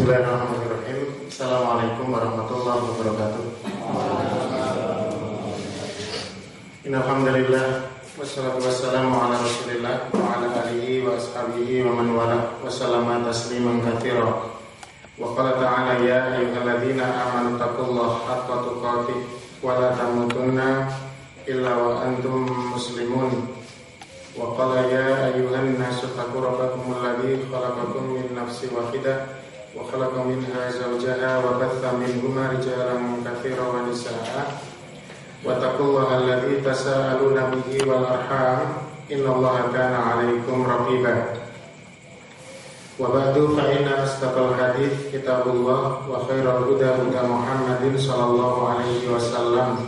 Bismillahirrahmanirrahim. Assalamualaikum warahmatullahi wabarakatuh. Innalhamdulillah wassalatu wassalamu ala Rasulillah wa ala alihi wa ashabihi wa man wala wa sallama tasliman katsira. Wa qala ta'ala ya ayyuhalladzina amanu taqullaha haqqa tuqatih wa la tamutunna illa wa antum muslimun. Wa qala ya ayyuhan nasu taqu rabbakumul ladzi khalaqakum min nafsin wahidah wa khalaqa minha zawjaha wa batha minhuma rijalan katsiran wa nisaa'a wa taqullaha alladzi tasaaluna bihi wal arham innallaha kana 'alaikum raqiba. Wa ba'du fa inna asdaqal hadits kitabullah wa khairal huda huda Muhammadin sallallahu alaihi wasallam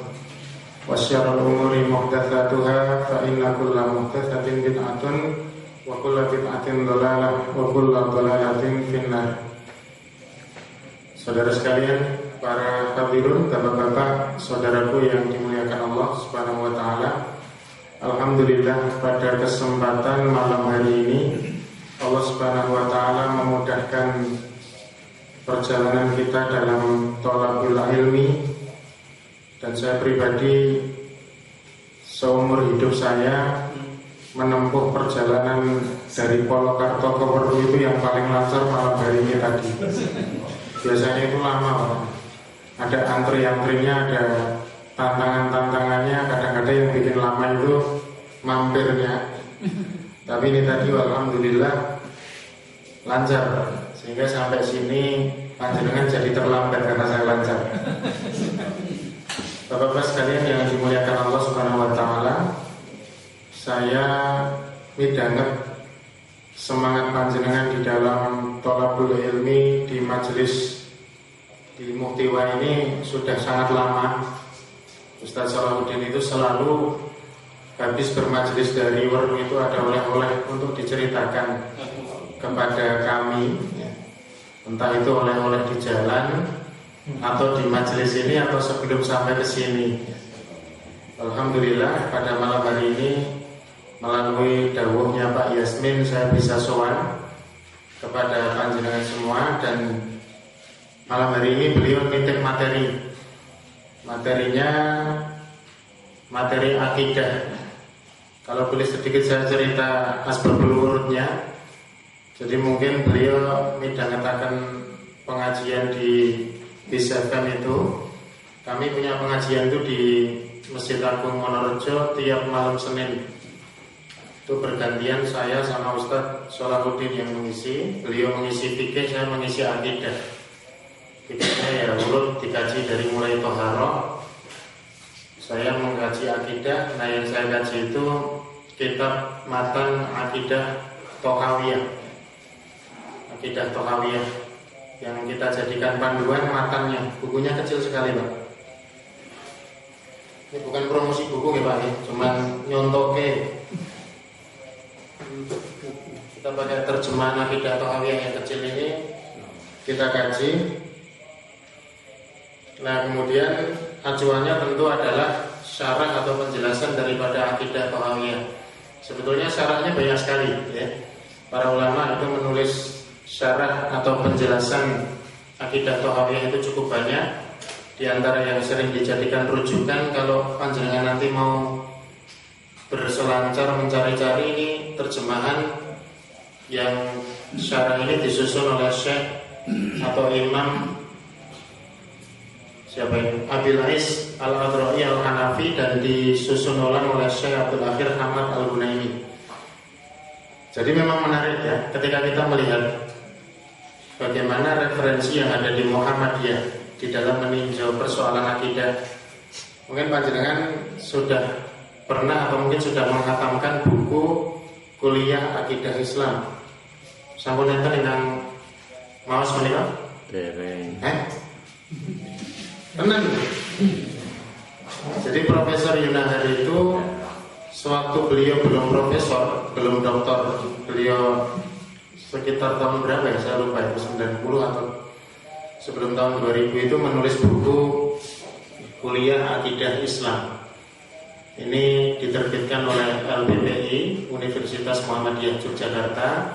wa syarrul umuri muhdatsatuha fa inna kulla muhdatsatin bid'atun wa kullu bid'atin dhalalah wa kullu dhalalatin finnar. Saudara sekalian, para hadirin, bapak-bapak, saudaraku yang dimuliakan Allah Subhanahu wa taala. Alhamdulillah pada kesempatan malam hari ini Allah Subhanahu wa taala memudahkan perjalanan kita dalam thalabul ilmi, dan saya pribadi seumur hidup saya menempuh perjalanan dari Polokarto ke Weru itu yang paling lancar malam hari ini tadi. Biasanya itu lama, ada antri-antrinya, ada tantangan-tantangannya, kadang-kadang yang bikin lama itu mampirnya. Tapi ini tadi alhamdulillah lancar, sehingga sampai sini panjenengan jadi terlambat karena saya lancar. Bapak-bapak sekalian yang dimuliakan Allah Subhanahu wa taala, saya midhanget semangat panjenengan di dalam thalabul ilmi di majelis di Muhtiwa ini sudah sangat lama. Ustaz Salahuddin itu selalu habis bermajelis dari Weru itu ada oleh-oleh untuk diceritakan kepada kami, entah itu oleh-oleh di jalan atau di majelis ini atau sebelum sampai ke sini. Alhamdulillah pada malam hari ini melalui dawuhnya Pak Yasmin saya bisa sowan kepada panjenengan semua, dan malam hari ini beliau nitip materinya materi akidah. Kalau boleh sedikit saya cerita asbabul wurudnya. Jadi mungkin beliau midhangetaken pengajian di BISFM itu. Kami punya pengajian itu di Masjid Agung Wonorejo tiap malam Senin. Itu bergantian saya sama Ustaz Salahuddin yang mengisi. Beliau mengisi fikih, saya mengisi akidah. Fikihnya ya urut dikaji dari mulai Thaharah. Saya mengkaji akidah. Nah yang saya kaji itu kitab matan akidah Thahawiyah. Akidah Thahawiyah yang kita jadikan panduan matannya. Bukunya kecil sekali Pak. Ini bukan promosi buku ya Pak, cuman nyontoke. Kita pakai terjemahan akidah Thahawiyah yang kecil ini, kita kaji. Nah kemudian acuannya tentu adalah syarah atau penjelasan daripada akidah Thahawiyah. Sebetulnya syarahnya banyak sekali ya. Para ulama itu menulis syarah atau penjelasan akidah Thahawiyah itu cukup banyak. Di antara yang sering dijadikan rujukan kalau panjenengan nanti mau berselancar mencari-cari, ini terjemahan yang syarah ini disusun oleh Syekh atau Imam siapa ini? Abil Ais Al-Adrai Al-Hanafi, dan disusun ulang oleh Syekh Abdul Akhir Hamad Al-Hunaini. Jadi memang menarik ya ketika kita melihat bagaimana referensi yang ada di Muhammadiyah di dalam meninjau persoalan akidah. Mungkin panjenengan sudah pernah atau mungkin sudah menghatamkan buku kuliah akidah Islam. Sampun enten ingkang maos menika? Dereng. Tenan. Jadi Profesor Yunahar itu sewaktu beliau belum profesor, belum doktor, beliau sekitar tahun berapa ya? Saya lupa itu 90 atau sebelum tahun 2000 itu menulis buku kuliah akidah Islam. Ini diterbitkan oleh LBPI Universitas Muhammadiyah Yogyakarta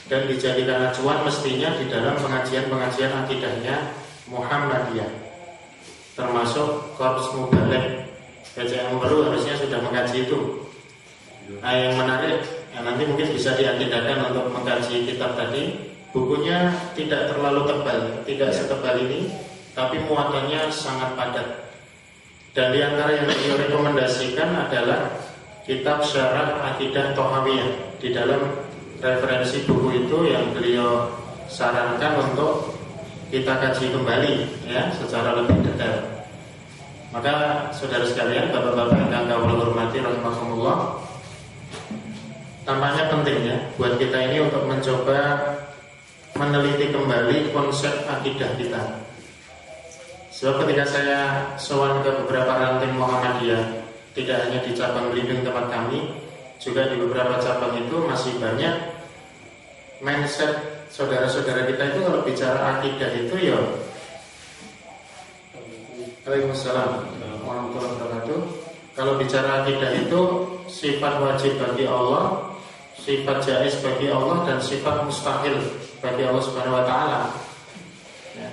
dan dijadikan acuan mestinya di dalam pengajian-pengajian akidahnya Muhammadiyah, termasuk Korps Mubalek PCM baru harusnya sudah mengkaji itu. Nah, yang menarik, nanti mungkin bisa diakidahkan untuk mengkaji kitab tadi. Bukunya tidak terlalu tebal, tidak setebal ini, tapi muatannya sangat padat. Dan di antara yang beliau rekomendasikan adalah kitab Syarah Aqidah Thahawiyah. Di dalam referensi buku itu yang beliau sarankan untuk kita kaji kembali ya secara lebih detail. Maka saudara sekalian, bapak-bapak yang kami hormati rahimakumullah, tampaknya penting ya buat kita ini untuk mencoba meneliti kembali konsep akidah kita. Sebab ketika saya sowan ke beberapa ranting Muhammadiyah, tidak hanya di cabang Belimbing tempat kami, juga di beberapa cabang itu masih banyak mindset saudara-saudara kita itu kalau bicara akidah itu ya. Waalaikumsalam warahmatullahi wabarakatuh. Kalau bicara akidah itu sifat wajib bagi Allah, sifat jaiz bagi Allah, dan sifat mustahil bagi Allah Subhanahu wa taala. Ya.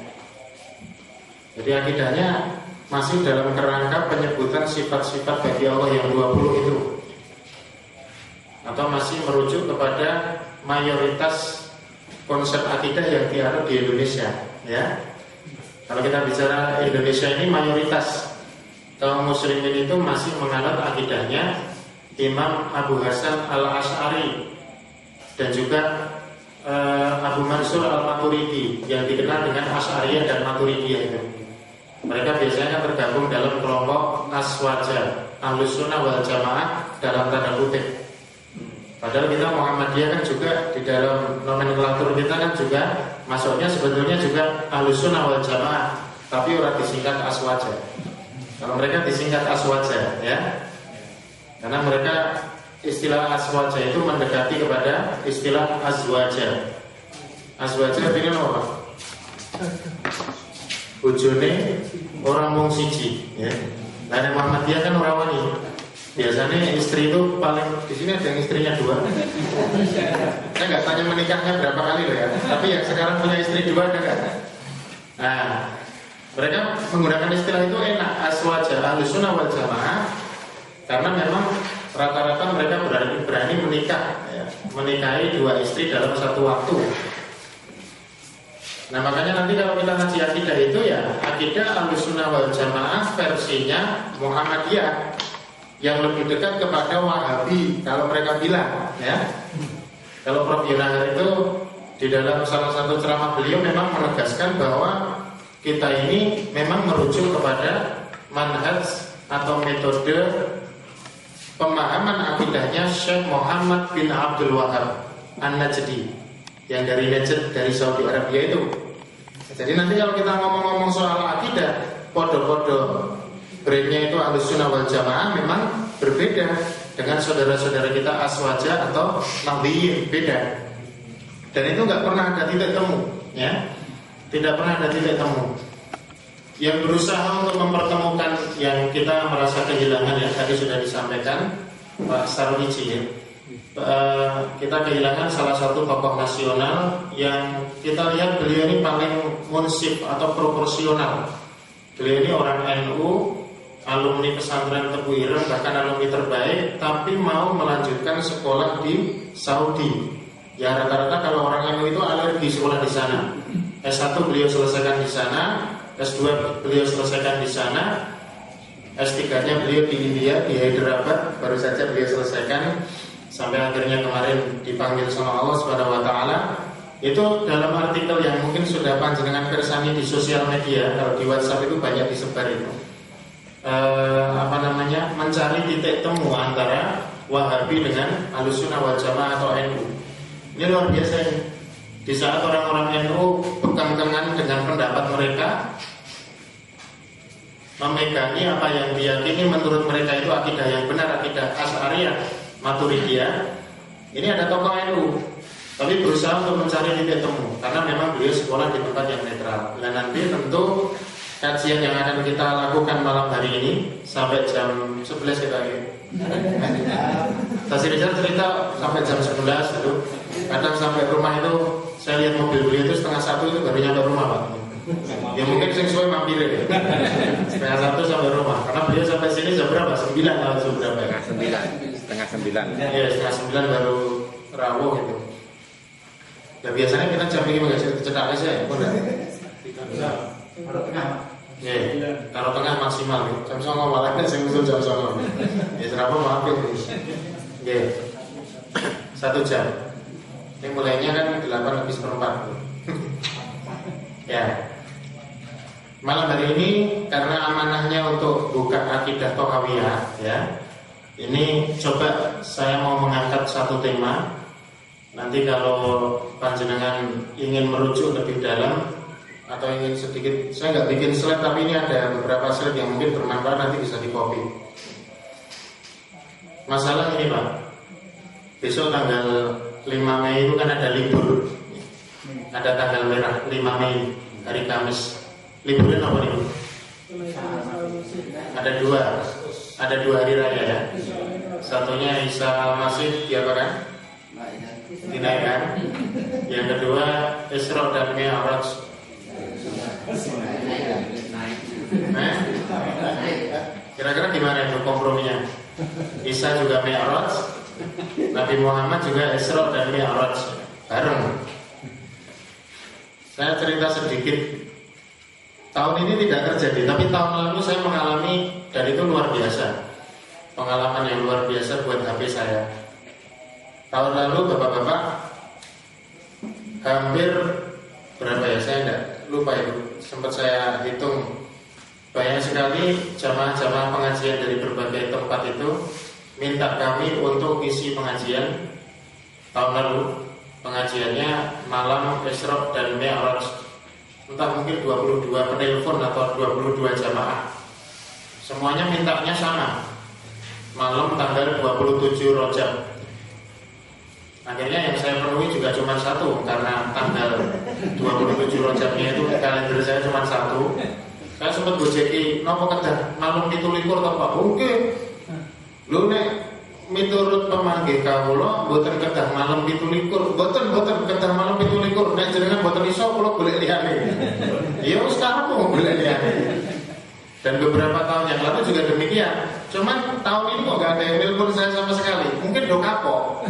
Jadi akidahnya masih dalam kerangka penyebutan sifat-sifat bagi Allah yang 20 itu. Atau masih merujuk kepada mayoritas konsep akidah yang dianut di Indonesia, ya. Kalau kita bicara Indonesia ini mayoritas kaum muslimin itu masih menganut akidahnya Imam Abu Hasan Al-Asy'ari dan juga Abu Mansur Al-Maturidi yang dikenal dengan Asy'ariyah dan Maturidiyah itu. Mereka biasanya tergabung dalam kelompok Aswaja, Ahlus Sunnah wal Jamaah dalam tanda kutip. Padahal kita Muhammadiyah kan juga di dalam nomenklatur kita kan juga masuknya sebetulnya juga Ahlus Sunnah wal Jamaah, tapi orang disingkat Aswaja. Kalau mereka disingkat Aswaja, ya, karena mereka istilah Aswaja itu mendekati kepada istilah Azwaja. Azwaja artinya apa? Bojone orang mung siji, ya. Nah, Muhammadiyah kan orang wani. Biasanya istri itu paling di sini ada yang istrinya 2. Saya nggak tanya menikahnya berapa kali loh ya. Tapi yang sekarang punya istri 2 ada nggak? Nah, mereka menggunakan istilah itu enak, Aswaja, Ahlus Sunnah wal Jamaah, karena memang rata-rata mereka berani menikah, ya, menikahi 2 istri dalam satu waktu. Nah, makanya nanti kalau kita ngaji akidah itu ya akidah Ahlus Sunnah wal Jamaah versinya Muhammadiyah yang lebih dekat kepada Wahabi kalau mereka bilang, ya. Kalau Prof. Yunahar itu di dalam salah satu ceramah beliau memang menegaskan bahwa kita ini memang merujuk kepada manhaj atau metode pemahaman akidahnya Syekh Muhammad bin Abdul Wahab An-Najdi yang dari Najd, dari Saudi Arabia itu. Jadi nanti kalau kita ngomong-ngomong soal akidah, podo-podo brandnya itu Ahlus Sunnah wal Jamaah memang berbeda dengan saudara-saudara kita Aswaja atau Nahdliyin, beda. Dan itu nggak pernah ada titik temu, ya, tidak pernah ada titik temu. Yang berusaha untuk mempertemukan yang kita merasa kehilangan, yang tadi sudah disampaikan Pak Sarwiji, ya. Kita kehilangan salah satu tokoh nasional yang kita lihat beliau ini paling munsif atau proporsional. Beliau ini orang NU, alumni pesantren Tebu Ireng, bahkan alumni terbaik, tapi mau melanjutkan sekolah di Saudi. Ya rata-rata kalau orang NU itu alergi sekolah di sana. S1 beliau selesaikan di sana, S2 beliau selesaikan di sana, S3-nya beliau di India, di Hyderabad, baru saja beliau selesaikan. Sampai akhirnya kemarin dipanggil sama Allah Subhanahu wa taala. Itu dalam artikel yang mungkin sudah panjenengan kersani di sosial media, kalau di WhatsApp itu banyak disebar itu. Mencari titik temu antara Wahabi dengan Ahlus Sunnah wal Jamaah atau NU. Ini luar biasa ini. Di saat orang-orang NU berkencan dengan pendapat mereka, memegangi apa yang diyakini menurut mereka itu akidah yang benar, akidah Asy'ariyah Maturidiyah. Ini ada tokoh NU, tapi berusaha untuk mencari titik temu karena memang beliau sekolah di tempat yang netral. Dan nanti tentu kajian yang akan kita lakukan malam hari ini sampai jam 11 kita ini. Tadi Rizal cerita sampai jam 11 itu. Kadang sampai rumah itu saya lihat mobil beliau itu 12:30 itu baru nyampe rumah Pak. Ya mungkin sesuai mampir ya. 12:30 sampai rumah. Karena beliau sampai sini jam berapa? 9 atau jam berapa? Setengah 9. Iya, setengah 9 baru rawuh itu. Ya biasanya kita jam ini nggak cetak aja ya, kok enggak? Taruh tengah. Ya, taruh tengah maksimal. Jam 09 malah kan saya usul jam 09. Ya serapa mampir terus. Ya, 1 jam. Ini mulainya kan 8:04. Ya. Malam hari ini karena amanahnya untuk buka akidah Thahawiyah ya. Ini coba saya mau mengangkat satu tema. Nanti kalau panjenengan ingin merujuk lebih dalam atau ingin sedikit, saya nggak bikin slide tapi ini ada beberapa slide yang mungkin bermanfaat, nanti bisa di copy. Masalah ini Pak, besok tanggal 5 Mei itu kan ada libur. Ada tanggal merah 5 Mei, hari Kamis. Liburan apa nih? Ada dua hari raya ya. Satunya Isa Al-Masih diapakan? Dinaikkan. Yang kedua Isra dan Mi'raj. Kira-kira gimana itu komprominya? Isa juga Mi'raj, Nabi Muhammad juga Isra dan Mi'raj bareng. Saya cerita sedikit. Tahun ini tidak terjadi, tapi tahun lalu saya mengalami, dan itu luar biasa. Pengalaman yang luar biasa buat HP saya. Tahun lalu bapak-bapak hampir berapa ya, saya tidak lupa itu. Sempat saya hitung, banyak sekali jamaah-jamaah pengajian dari berbagai tempat itu minta kami untuk isi pengajian. Tahun lalu pengajiannya malam Isra dan Mi'raj. Entah mungkin 22 penelpon atau 22 jamaah. Semuanya mintanya sama. Malam tanggal 27 Rajab. Akhirnya yang saya penuhi juga cuma satu, karena tanggal 27 Rajabnya itu kalender saya cuma satu. Saya sempat gojeki nopo kedah malam 17 to Pak. Oke. Lho nek miturut pemanggih kawula mboten kedah malam 17, mboten kedah malam 17. Nek jenengan mboten iso kula golek liyane. Ya wis karepmu golek liyane. Dan beberapa tahun yang lalu juga demikian. Cuman tahun ini kok gak ada yang nelpon saya sama sekali. Mungkin do kapok.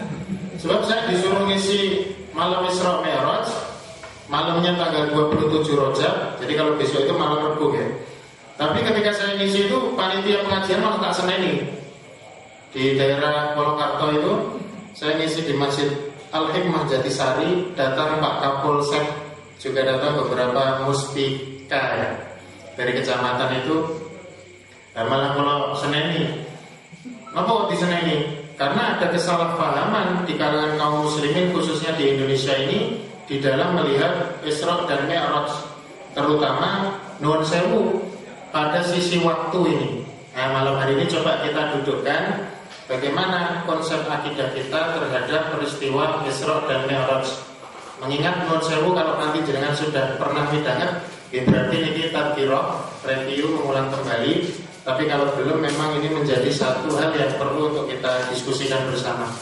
Sebab saya disuruh ngisi malam Isra Mi'raj, malamnya tanggal 27 Rajab. Jadi kalau besok itu malam Rebo ya. Tapi ketika saya ngisi itu panitia pengajian malah tak seneni. Di daerah Polokarto itu saya ngisi di Masjid Al-Hikmah Jatisari, datang Pak Kapolsek, juga datang beberapa muspika ya, dari kecamatan itu. Nah, malah kalau seneni, kenapa di seneni? Karena ada kesalahpahaman di kalangan kaum muslimin khususnya di Indonesia ini di dalam melihat Isra dan Mi'raj, terutama nuwun sewu pada sisi waktu ini. Nah, malam hari ini coba kita dudukkan bagaimana konsep akidah kita terhadap peristiwa Isra dan Mi'raj. Mengingat nuwun sewu kalau nanti jenengan sudah pernah midhanget, ya berarti ini tadhkirah, review, mengulang kembali. Tapi kalau belum, memang ini menjadi satu hal yang perlu untuk kita diskusikan bersama.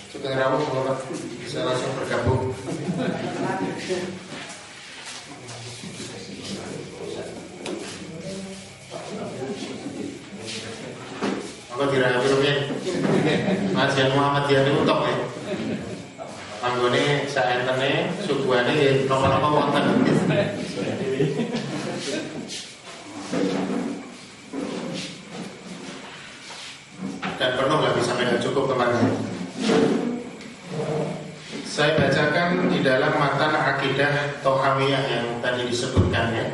Sugeng rawuh Bapak bisa langsung bergabung. Apa kira-kira Majian Muhammadiyah ini untuk ya. Anggone saentene suguhane napa-napa wonten. Dan penuh lah, bisa tidak cukup kemarin. Saya bacakan di dalam matan akidah Thahawiyah yang tadi disebutkan ya.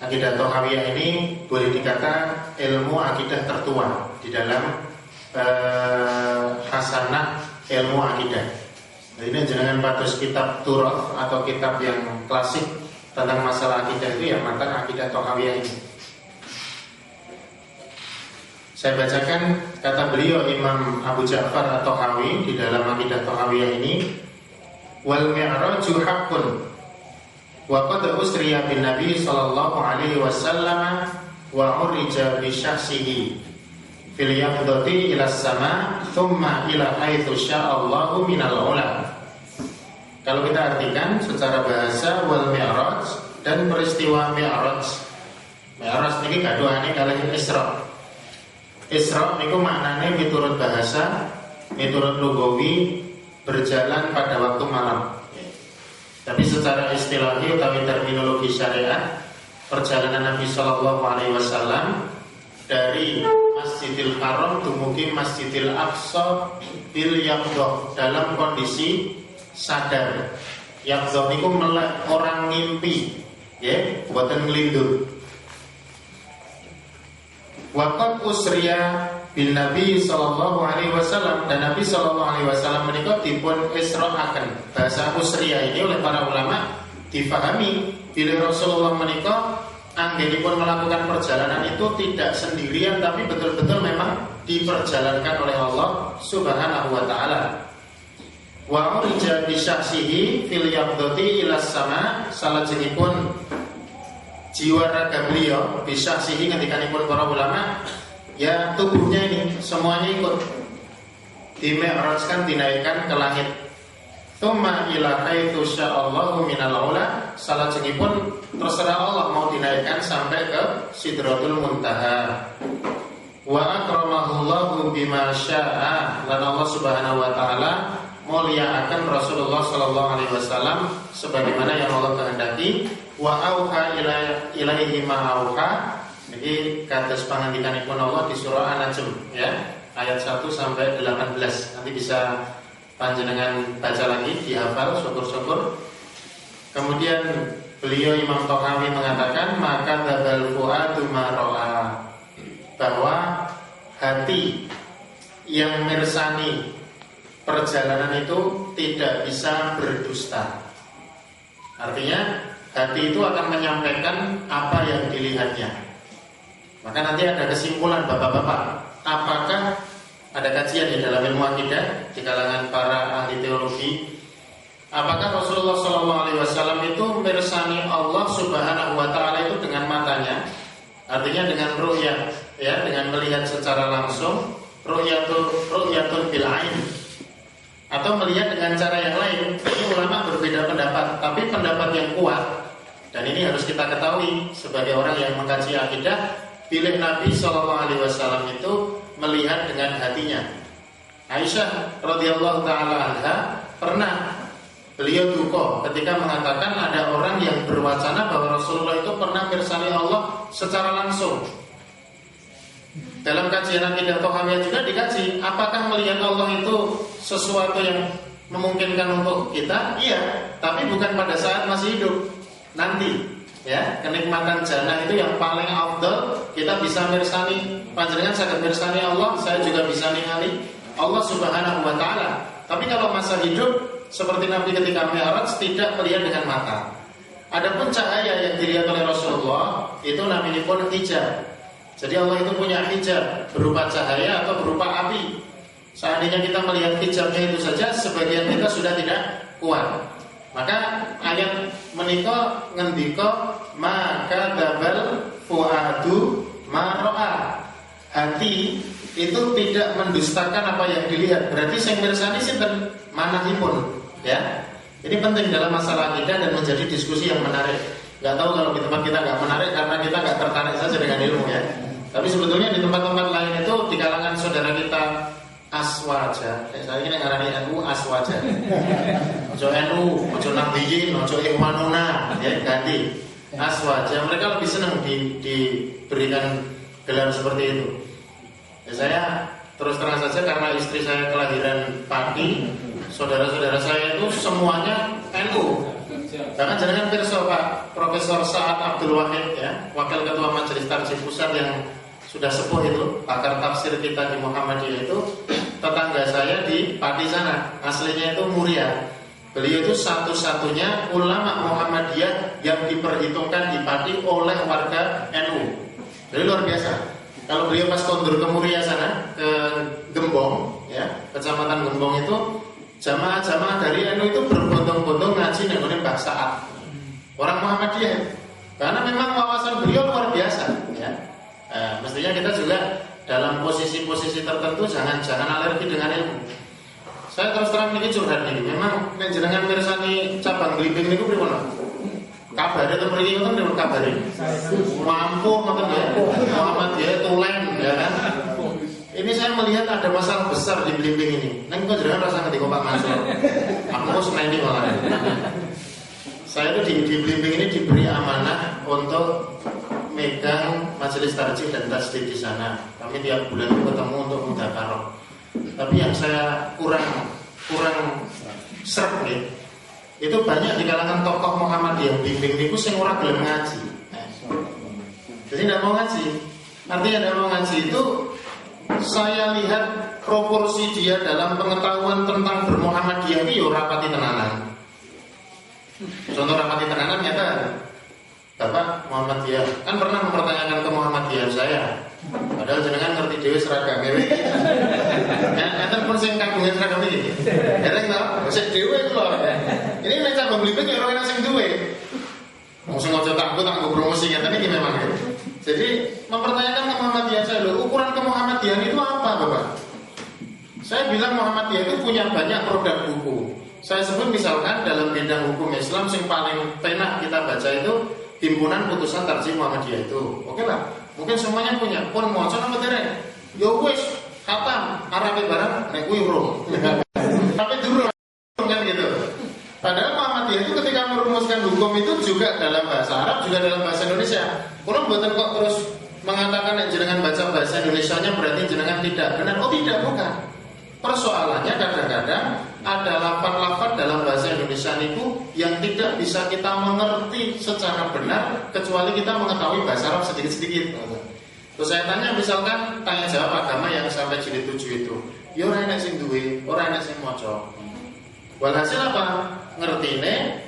Akidah Thahawiyah ini boleh dikata ilmu akidah tertua di dalam hasanah ilmu akidah. Nah, ini jangan patus kitab Turath atau kitab yang klasik tentang masalah akidah itu ya, matan akidah Thahawiyah ini. Saya bacakan kata beliau Imam Abu Ja'far At-Thahawi di dalam akidah Thahawiyah ini, wal mi'raju haqqun wa qad usriya bin Nabi sallallahu alaihi wasallam wa urija bi syakhsihi fil yaqdati ila sama thumma ila haitsu sya'allahu minal ula. Kalau kita artikan secara bahasa wal mi'raj dan peristiwa mi'raj. Mi'raj niki gaduhane kalih Isra. Isra niku maknane miturut bahasa, miturut lugawi berjalan pada waktu malam. Tapi secara istilahi atau terminologi syariat, perjalanan Nabi Shallallahu Alaihi Wasallam dari Masjidil Haram dumugi Masjidil Aqsa bil yaqdha dalam kondisi sadar. Yaqdha niku melek orang ngimpi, ya, boten nglindur. Waqat usriya bin Nabi Sallallahu Alaihi Wasallam, dan Nabi Sallallahu Alaihi Wasallam menika dipun isra'aken. Bahasa usriya ini oleh para ulama difahami bila Rasulullah menika anggenipun melakukan perjalanan itu tidak sendirian, tapi betul-betul memang diperjalankan oleh Allah Subhanahu wa taala. Wa urija bi syakhsihi fil yaqdati ila sama, salajengipun jiwa raga beliau bi syakhsihi ngendikanipun para ulama, ya tubuhnya ini semuanya ikut dimi'rajkan, dinaikkan ke langit. Tsumma ila haitsu sya'allahu minal ula, salajengipun terserah Allah mau dinaikkan sampai ke Sidratul Muntaha. Wa akramahullahu bima syaa, dan Allah Subhanahu wa taala muliakan Rasulullah sallallahu alaihi wasallam sebagaimana yang Allah kehendaki. Wa auha ilaihi ma auha. Jadi kados pangandikanipun Allah di surah An-Najm, ya, ayat 1 sampai 18. Nanti bisa panjenengan baca lagi, dihafal, syukur-syukur. Kemudian beliau Imam Tohawi mengatakan, maka dzabal fuadu ma ra'a, bahwa hati yang mirsani perjalanan itu tidak bisa berdusta. Artinya hati itu akan menyampaikan apa yang dilihatnya. Maka nanti ada kesimpulan bapak-bapak, apakah ada kajian di dalam ilmu akidah di kalangan para ahli teologi, apakah Rasulullah SAW itu mirsani Allah Subhanahu wa taala itu dengan matanya, artinya dengan ru'yah, ya, dengan melihat secara langsung, ru'yatun bil ain, atau melihat dengan cara yang lain. Ini ulama berbeda pendapat, tapi pendapat yang kuat, dan ini harus kita ketahui sebagai orang yang mengkaji akidah, bila Nabi SAW itu melihat dengan hatinya. Aisyah radhiyallahu taala anha pernah beliau duka ketika mengatakan ada orang yang berwacana bahwa Rasulullah itu pernah mirsani Allah secara langsung. Dalam kajian akidah Tohamiyah juga dikaji, apakah melihat Allah itu sesuatu yang memungkinkan untuk kita? Iya, tapi bukan pada saat masih hidup. Nanti, ya, kenikmatan jannah itu yang paling afdal, kita bisa mirsani, panjenengan saged mirsani Allah, saya juga bisa ningali Allah Subhanahu wa taala. Tapi kalau masa hidup seperti Nabi ketika Mi'raj tidak melihat dengan mata. Adapun cahaya yang dilihat oleh Rasulullah itu namanya pun hijab. Jadi Allah itu punya hijab berupa cahaya atau berupa api. Seandainya kita melihat hijabnya itu saja, sebagian kita sudah tidak kuat. Maka ayat menika ngendika maka dabal fuadu ma ra'a. Hati itu tidak mendustakan apa yang dilihat. Berarti sing mirsani sinten manahipun, ya. Ini penting dalam masalah akidah dan menjadi diskusi yang menarik. Gak tahu kalau di tempat kita gak menarik karena kita gak tertarik saja dengan ilmu, ya. Tapi sebetulnya di tempat-tempat lain itu di kalangan saudara kita aswaja, saya ini ngarani NU aswaja. Ojo NU, ojo Nabiyin, ojo Ikhwanuna, ya, ganti aswaja. Mereka lebih senang diberikan gelar seperti itu. Ya, saya terus terang saja karena istri saya kelahiran Pati, saudara-saudara saya itu semuanya NU. Bahkan jangan pirsa Pak Profesor Sa'ad Abdul Wahid, ya, Wakil Ketua Majelis Tarjih Pusat yang sudah sepuh itu, pakar tafsir kita di Muhammadiyah itu, tetangga saya di Pati sana, aslinya itu Muria. Beliau itu satu-satunya ulama Muhammadiyah yang diperhitungkan di Pati oleh warga NU. Jadi luar biasa. Kalau beliau pas kondur ke Muria sana, ke Gembong, ya, kecamatan Gembong itu, jamaah-jamaah dari NU itu berbondong-bondong ngaji dengan Mbah Sa'ad, orang Muhammadiyah. Karena memang wawasan beliau luar biasa, ya. Mestinya kita juga dalam posisi-posisi tertentu jangan alergi dengan ilmu. Saya terus terang ini curhat nih. Memang jenengan mirsani cabang Blimbing niku pripun? Kabare teng mriki ngoten niku kabare. Mampu ngoten ya. Muhammadiyah tulen ya kan. Ini saya melihat ada masalah besar di Blimbing ini. Neng kok jenengan rasa ngerti kok Pak Mansur. Aku seneng malah. Saya itu di Blimbing ini diberi amanah untuk megang majelis tarjih dan tasdid di sana. Kami tiap bulan itu ketemu untuk mudzakarah. Tapi yang saya kurang serp nih, itu banyak di kalangan tokoh Muhammadiyah Blimbing niku sing ora gelem ngaji. Jadi tidak mau ngaji. Artinya tidak mau ngaji itu saya lihat proporsi dia dalam pengetahuan tentang bermuhammadiyah itu ya rapati tenanan. Contoh rapati tenanan nyata. Bapak Muhammadiyah kan pernah mempertanyakan ke Muhammadiyah saya. Padahal jenengan ngerti dhewe seragam dhewe. Enten pun sing kagungan seragam iki. Dereng to, sing dhewe iku lho. Ini nek cabang Blimbing ya ora sing duwe. Wong sing aja takut promosi ngeten iki memang. Jadi mempertanyakan ke Muhammadiyah saya lho, ukuran ke Muhammadiyah itu apa, Bapak? Saya bilang Muhammadiyah itu punya banyak produk buku. Saya sebut misalkan dalam bidang hukum Islam yang paling penak kita baca itu Himpunan Putusan Tarjih Muhammadiyah itu. Oke lah, mungkin semuanya punya. Pun maca apa dereng? Yo wis, khatam, Arabe barang nek kuwi urung. Tapi durung kan gitu. Padahal Muhammadiyah itu ketika merumuskan hukum itu juga dalam bahasa Arab, juga dalam bahasa Indonesia. Kulo mboten kok terus mengatakan nek jenengan baca bahasa Indonesianya berarti jenengan tidak benar. Oh tidak, bukan. Persoalannya kadang-kadang ada lafaz-lafaz dalam bahasa Indonesia itu yang tidak bisa kita mengerti secara benar kecuali kita mengetahui bahasa Arab sedikit-sedikit. Terus saya tanya misalkan tanya jawab agama yang sampai jilid 7 itu, ya ora enak sing duwe, ora enak sing maca. Walhasil apa? Ngertine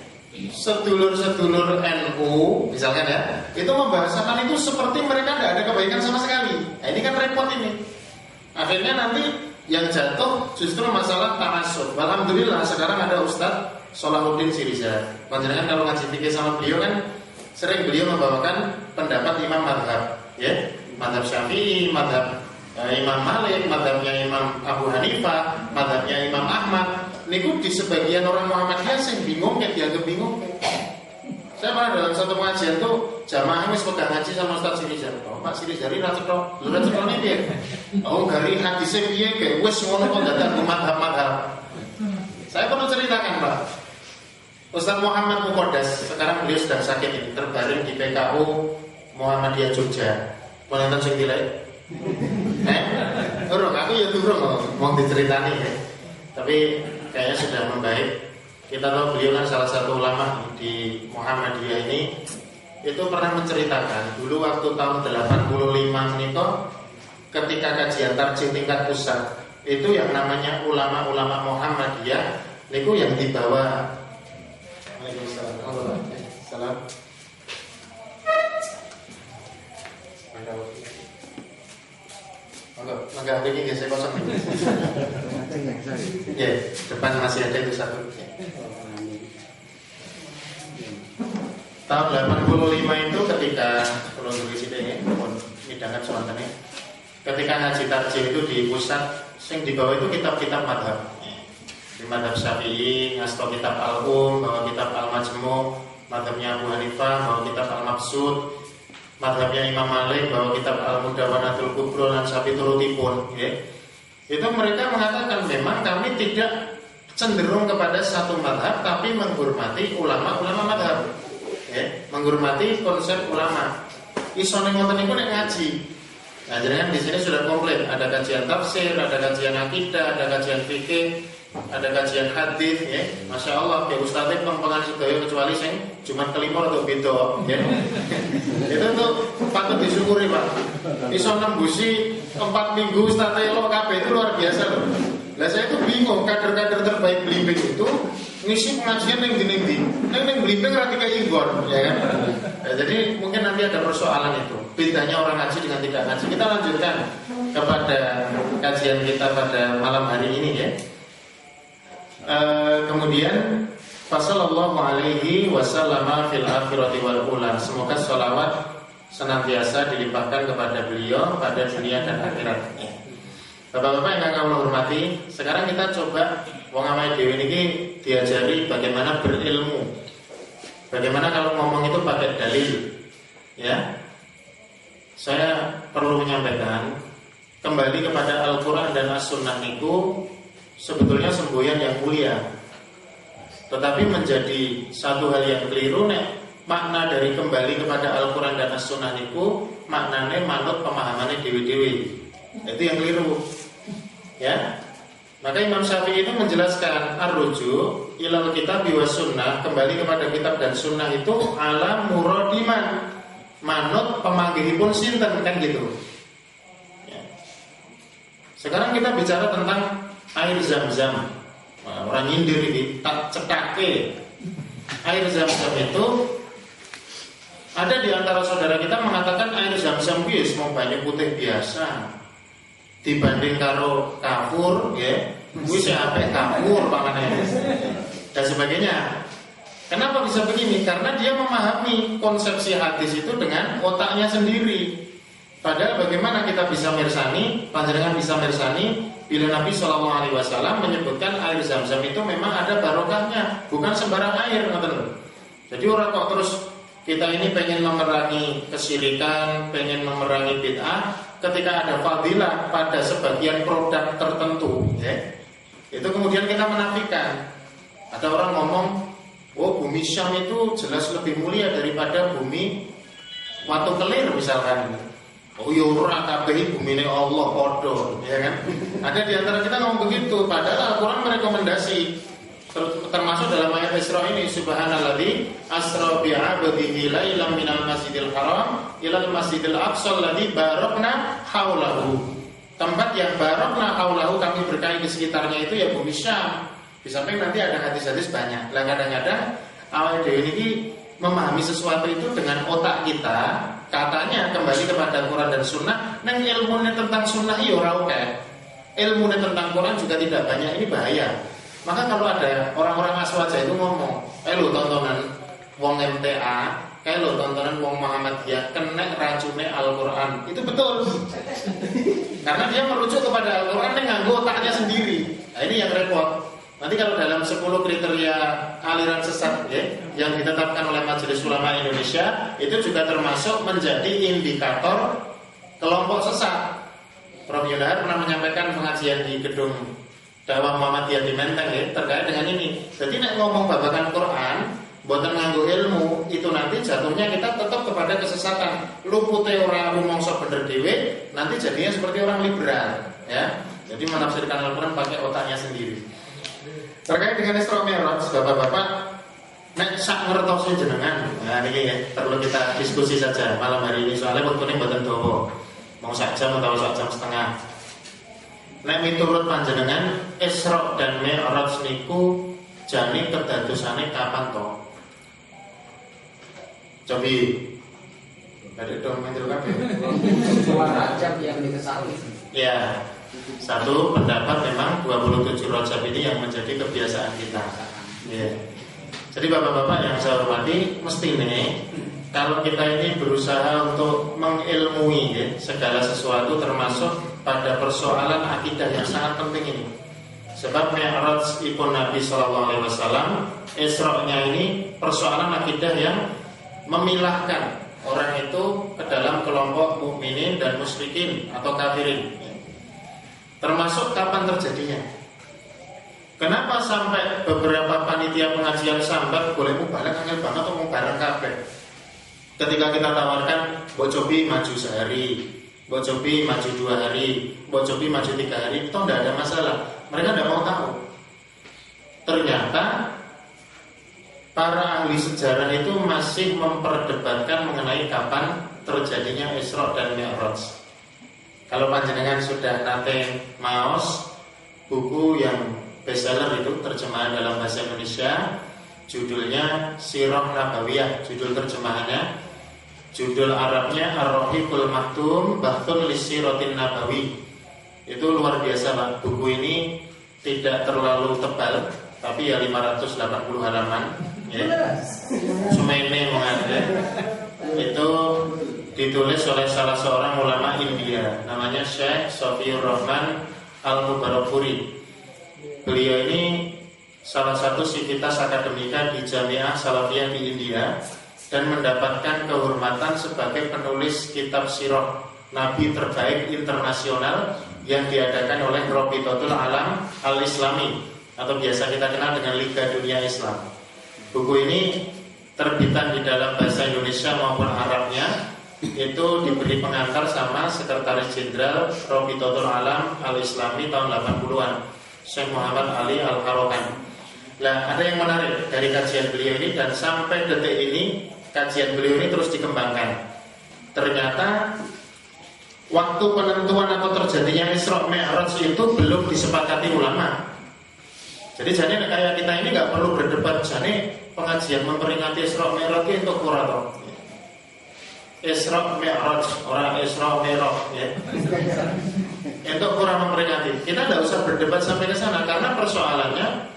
sedulur-sedulur NU misalkan ya, itu membahasakan itu seperti mereka tidak ada kebaikan sama sekali. Nah, ini kan repot ini. Akhirnya nanti yang jatuh justru masalah ta'assub. Alhamdulillah sekarang ada Ustadz Salahuddin Siriza. Panjenengan kalau ngaji fikih sama beliau kan sering beliau membawakan pendapat imam madhab, ya, madhab Syafi'i, madhab Imam Malik, madhabnya Imam Abu Hanifah, madhabnya Imam Ahmad. Niku di sebagian orang Muhammadiyah sing bingung, kayak dianggap bingung. Saya pernah dalam satu pengajian tuh jamaah wis pegang ngaji sama Ustaz Siriza. Oh, Pak Siriza ri ra cetok. Lha cetone piye? Oh, gari hadise piye ge wis ngono kok dadak madhab-madhab. Saya perlu ceritakan, Pak. Ustaz Muhammad Muqaddas, sekarang beliau sedang sakit ini, terbaring di PKU Muhammadiyah Jogja. Mau nonton sing dilek? Durung, aku ya durung mau diceritani ya. Tapi kayaknya sudah membaik. Kita tahu beliau kan salah satu ulama di Muhammadiyah ini. Itu pernah menceritakan dulu waktu tahun 85 meniko, ketika kajian tarjih tingkat pusat, itu yang namanya ulama-ulama Muhammadiyah niku yang dibawa. Waalaikumsalam. Enggak begini guys, saya kosong nih. Ya, depan masih ada itu satu. Tahun 85 itu ketika kalau dulu sini midangan semangatnya, ketika ngaji tarjih itu di pusat, sing di bawah itu kitab-kitab madhab. Di madhab Syafi'i, ngasto kitab Al-Um, bawa kitab Al-Majmu', madhabnya Abu Hanifah, bawa kitab Al-Maqsud, madhabnya Imam Malik, bawa kitab Al-Mudawwanatul Kubra dan sapi turutipun, ya. Itu mereka mengatakan memang kami tidak cenderung kepada satu madhab, tapi menghormati ulama-ulama madhab, ya, menghormati konsep ulama. Isone ngoten niku nek ngaji. Nah, jenengan di sini sudah komplit, ada kajian tafsir, ada kajian akidah, ada kajian fikih, ada kajian hadis, ya. Masya Allah, ya Ustadznya pengpengan sedaya kecuali sing cuma kelima atau beda, ya. Itu tuh patut disyukuri, Pak. Iso nembusi 4 minggu Ustadznya lo kabeh itu luar biasa loh. Lah saya itu bingung, kader-kader terbaik Blimbing itu ngisi pengajian yang gini-gini, yang Blimbing ratika inggon, ya kan? Ya, jadi mungkin nanti ada persoalan itu, bedanya orang ngaji dengan tidak ngaji. Kita lanjutkan kepada kajian kita pada malam hari ini, ya. Kemudian Fasallallahu alaihi wasallama fil akhirati wal ula. Semoga sholawat senantiasa dilimpahkan kepada beliau pada dunia dan akhirat. Bapak-bapak yang Allah hormati, sekarang kita coba wong awake dhewe niki diajari bagaimana berilmu. Bagaimana kalau ngomong itu pakai dalil. Ya. Saya perlu menyampaikan kembali kepada Al-Qur'an dan As-Sunnah itu sebetulnya semboyan yang mulia. Tetapi menjadi satu hal yang keliru nek makna dari kembali kepada Al-Qur'an dan As-Sunnah itu maknane manut pemahamannya dewi-dewi. Itu yang keliru. Ya. Maka Imam Syafi'i itu menjelaskan ar-ruju' ilal kitab wa sunnah, kembali kepada kitab dan sunnah itu ala muradiman. Manut pemanggihipun sinten kan gitu. Ya. Sekarang kita bicara tentang air Zam-Zam. Nah, orang nyindir ini tak cekake. Air Zam-Zam itu ada di antara saudara kita mengatakan air Zam-Zam wis mau banyu putih biasa. Dibanding karo kafur ya, wis apik kafur pamane. Dan sebagainya. Kenapa bisa begini? Karena dia memahami konsepsi hadis itu dengan otaknya sendiri. Padahal bagaimana kita bisa mirsani, panjenengan bisa mirsani bila Nabi SAW menyebutkan air Zam-Zam itu memang ada barokahnya, bukan sembarang air, ngoten. Jadi orang kok terus kita ini pengen memerangi kesyirikan, pengen memerangi bid'ah, ketika ada fadilah pada sebagian produk tertentu, ya, itu kemudian kita menafikan. Ada orang ngomong, oh bumi Syam itu jelas lebih mulia daripada bumi Watu Kelir misalkan. Oh ya ora kabeh bumine Allah padha, ya kan? Ada di antara kita ngomong begitu, padahal Al-Qur'an merekomendasi termasuk dalam ayat Isra ini, subhanalladzi asra bi 'abdihi lailan minal masjidil haram ilal masjidil aqsa alladzi barakna haulahu. Tempat yang barakna haulahu, kami berkahi di sekitarnya itu ya bumi Syam. Di samping nanti ada hadis-hadis banyak. Lah kadang-kadang awal dhewe niki memahami sesuatu itu dengan otak kita, katanya kembali kepada Quran dan Sunnah, nang ilmunya tentang Sunnah iya ora oke. Ilmunya tentang Quran juga tidak banyak, ini bahaya. Maka kalau ada orang-orang aswaja itu ngomong, lo tontonan wong MTA, lo tontonan wong Muhammadiyah kena racunnya Al-Quran, itu betul. Karena dia merujuk kepada Al-Quran yang nganggo otaknya sendiri. Nah ini yang repot. Nanti kalau dalam 10 kriteria aliran sesat ya, yang ditetapkan oleh Majelis Ulama Indonesia, itu juga termasuk menjadi indikator kelompok sesat. Prof. Yunahar pernah menyampaikan pengajian di gedung Dakwah Muhammadiyah di Menteng ya, terkait dengan ini. Jadi nek ngomong babakan Quran, boten nganggo ilmu, itu nanti jatuhnya kita tetap kepada kesesatan. Lupute ora rumangsa bener dhewe, nanti jadinya seperti orang liberal, ya. Jadi menafsirkan Al-Quran pakai otaknya sendiri. Terkait dengan Isra Mi'raj, bapak-bapak, nek sak ngertosi jenengan, nah ini ya, perlu kita diskusi saja malam hari ini soalnya wektune mboten dawa. Mau sak jam atau sak jam setengah. Nek miturut panjenengan Isra dan Mi'raj niku jane kedadosane kapan to? Cobi ada dong mentor kabeh. Rajab yang dikesali. Ya. Satu pendapat memang 27 Rajab ini yang menjadi kebiasaan kita. Ya. Jadi bapak-bapak yang saya hormati, mesti nih kalau kita ini berusaha untuk mengilmui ya, segala sesuatu termasuk pada persoalan akidah yang sangat penting ini. Sebab Mi'raj ipun Nabi SAW, Isra-nya ini persoalan akidah yang memilahkan orang itu ke dalam kelompok mukminin dan musyrikin atau kafirin. Termasuk kapan terjadinya. Kenapa sampai beberapa panitia pengajian sambat boleh mubalek angel banget atau mau bareng kabeh. Ketika kita tawarkan bocobi maju sehari, bocobi maju 2 hari, bocobi maju 3 hari, itu tidak ada masalah. Mereka tidak mau tahu. Ternyata para ahli sejarah itu masih memperdebatkan mengenai kapan terjadinya Isra dan Mi'raj. Kalau panjenengan sudah nate maos buku yang bestseller itu terjemahan dalam bahasa Indonesia, judulnya Sirah Nabawiyah, judul terjemahannya. Judul Arabnya Ar-Rahiqul Maktum Bahthun Lisiratin Nabawi. Itu luar biasa Pak. Buku ini tidak terlalu tebal, tapi ya 580 halaman ya. Sumene mengade. Itu ditulis oleh salah seorang ulama India, namanya Syekh Sofiur Rahman Al-Mubarakpuri. Beliau ini salah satu sivitas akademika di Jamiah Salafiyah di India dan mendapatkan kehormatan sebagai penulis kitab sirah Nabi terbaik internasional yang diadakan oleh Rabitatul Alam Al-Islami atau biasa kita kenal dengan Liga Dunia Islam. Buku ini terbitan di dalam bahasa Indonesia maupun Arabnya. Itu diberi pengantar sama Sekretaris Jenderal Rabitatul Alam Al-Islami tahun 80-an, Syekh Muhammad Ali Al-Harokan. Nah, ada yang menarik dari kajian beliau ini dan sampai detik ini kajian beliau ini terus dikembangkan. Ternyata waktu penentuan atau terjadinya Isra Mi'raj itu belum disepakati ulama. Jadi jane kayak kita ini nggak perlu berdebat, jane pengajian memperingati Isra Mi'raj itu kurator. Isra Mi'raj, orang Isra Mi'raj ya. Untuk kurang memperingati. Kita tidak usah berdebat sampai ke sana karena persoalannya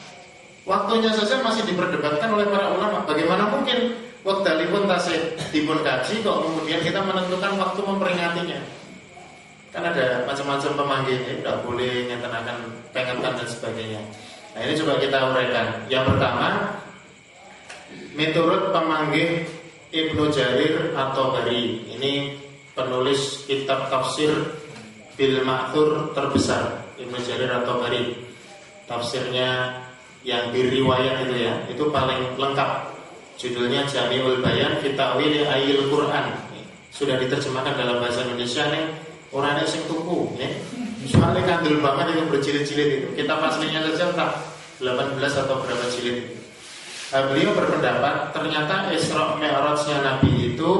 waktunya saja masih diperdebatkan oleh para ulama. Bagaimana mungkin wekdalipun tasih dipun kaji kok kemudian kita menentukan waktu memperingatinya? Kan ada macam-macam pemanggil, tidak boleh nyentenakan pengetan dan sebagainya. Nah, ini coba kita uraikan. Yang pertama, menurut pemanggil Ibnu Jarir At-Tabari, ini penulis kitab tafsir Bil Ma'thur terbesar, Ibnu Jarir At-Tabari. Tafsirnya yang diriwayat itu ya, itu paling lengkap. Judulnya Jami'ul Bayan fi Ta'wil Ayil Quran. Sudah diterjemahkan dalam bahasa Indonesia nih, orangnya sing tuku ya. Soalnya kandel banget itu berjilid-jilid itu. Kitab aslinya saja tak 18 atau berapa jilid itu. Beliau berpendapat ternyata Isra Mi'rajnya Nabi itu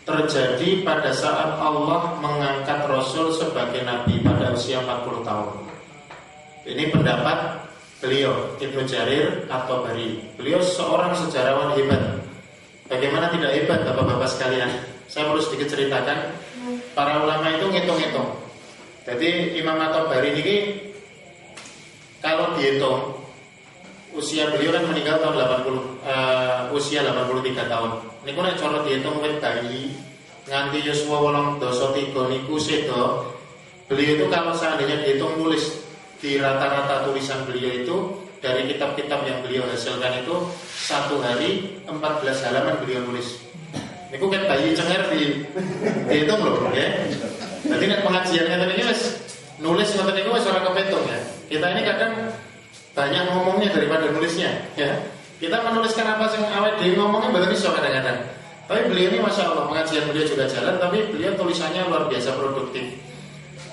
terjadi pada saat Allah mengangkat Rasul sebagai Nabi pada usia 40 tahun. Ini pendapat beliau, Ibnu Jarir At-Tabari. Beliau seorang sejarawan hebat. Bagaimana tidak hebat bapak-bapak sekalian? Saya perlu sedikit ceritakan. Para ulama itu ngitung-ngitung. Jadi Imam At-Tabari ini kalau dihitung usia beliau kan meninggal tahun usia 83 tahun. Niku nek cara dihitung wit bayi nganti yuswa 83 niku sedo. Beliau itu kalau seandainya dihitung nulis di rata-rata tulisan beliau itu dari kitab-kitab yang beliau hasilkan itu satu hari 14 halaman beliau nulis. Niku kan bayi cenger dihitung loh ya. Jadi nek pengajian ngeten iki wis nulis ngoten niku wis ora kepetung ya. Kita ini kadang banyak ngomongnya daripada nulisnya ya. Kita menuliskan apa sing awake dhewe ngomongnya mboten iso kadang-kadang. Tapi beliau ini Masya Allah pengajian beliau juga jalan, tapi beliau tulisannya luar biasa produktif.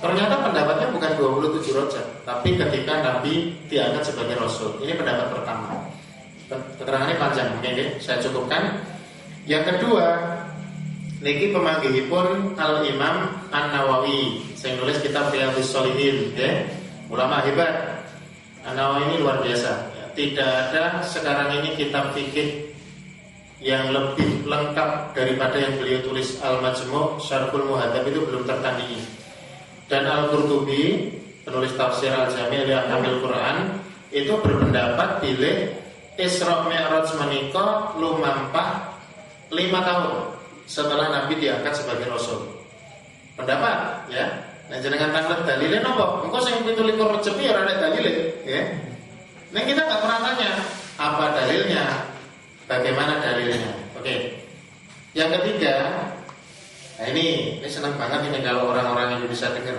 Ternyata pendapatnya bukan 27 rojak, tapi ketika Nabi diangkat sebagai Rasul. Ini pendapat pertama. Keterangannya panjang, oke, saya cukupkan. Yang kedua, niki pemanggihipun Al-Imam An-Nawawi. Saya nulis kitab Riyadhus Shalihin ya. Ulama hebat. An-Nawawi ini luar biasa. Tidak ada sekarang ini kitab fikih yang lebih lengkap daripada yang beliau tulis. Al-Majmu' Syarhul Muhadzab itu belum tertandingi. Dan Al-Qurtubi, penulis tafsir Al-Jami' li Ahkamil Quran, itu berpendapat bilih Isra Mi'raj menika lumampah 5 tahun setelah Nabi diangkat sebagai Rasul. Pendapat ya. Nah jenengan tanglet dalile napa? Engko sing 17 Rejab ya ora ada dalile, ya. Nah kita enggak pernah tanya apa dalilnya, bagaimana dalilnya. Oke. Yang ketiga, nah ini senang banget ini kalau orang-orang Indonesia dengar.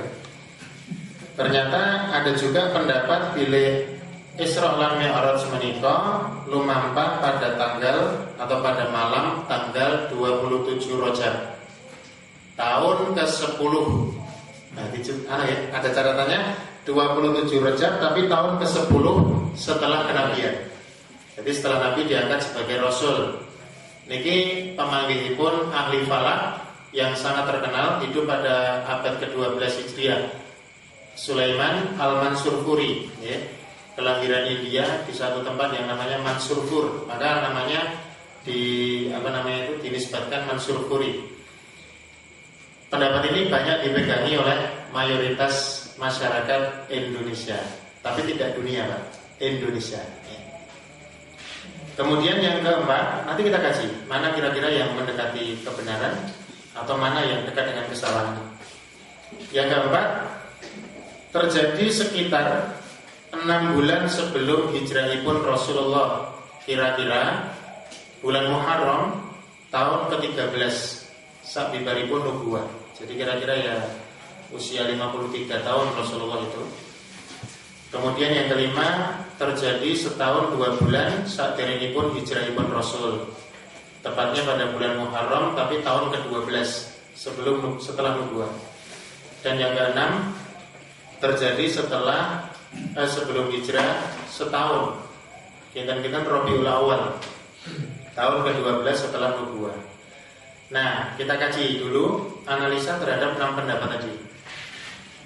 Ternyata ada juga pendapat bilih Isra lan Mi'raj menika lumampah pada tanggal atau pada malam tanggal 27 Rajab tahun ke-10. Nah, ada catatannya 27 Rajab tapi tahun ke-10 setelah kenabian. Jadi setelah Nabi diangkat sebagai Rasul. Niki pemanggihipun ahli falak yang sangat terkenal hidup pada abad ke-12 Hijriah. Sulaiman Al-Mansurpuri ya. Kelahiran India di satu tempat yang namanya Mansurpur. Maka namanya dinisbatkan Mansurpuri. Pendapat ini banyak dipegangi oleh mayoritas masyarakat Indonesia, tapi tidak dunia, Pak. Indonesia. Kemudian yang keempat, nanti kita kasih mana kira-kira yang mendekati kebenaran. atau mana yang dekat dengan kesalahan. Yang keempat, terjadi sekitar 6 bulan sebelum hijrahipun Rasulullah, kira-kira bulan Muharram tahun ke-13 sabibaripun nubuwah. Jadi kira-kira ya usia 53 tahun Rasulullah itu. Kemudian yang kelima, terjadi setahun 2 bulan saat pun hijrahipun Rasul, tepatnya pada bulan Muharram tapi tahun ke-12 setelah nubuwah. Dan yang keenam, terjadi sebelum hijrah setahun, kita Rabiul Awal tahun ke-12 setelah nubuwah. Nah, kita kaji dulu analisa terhadap 6 pendapat tadi.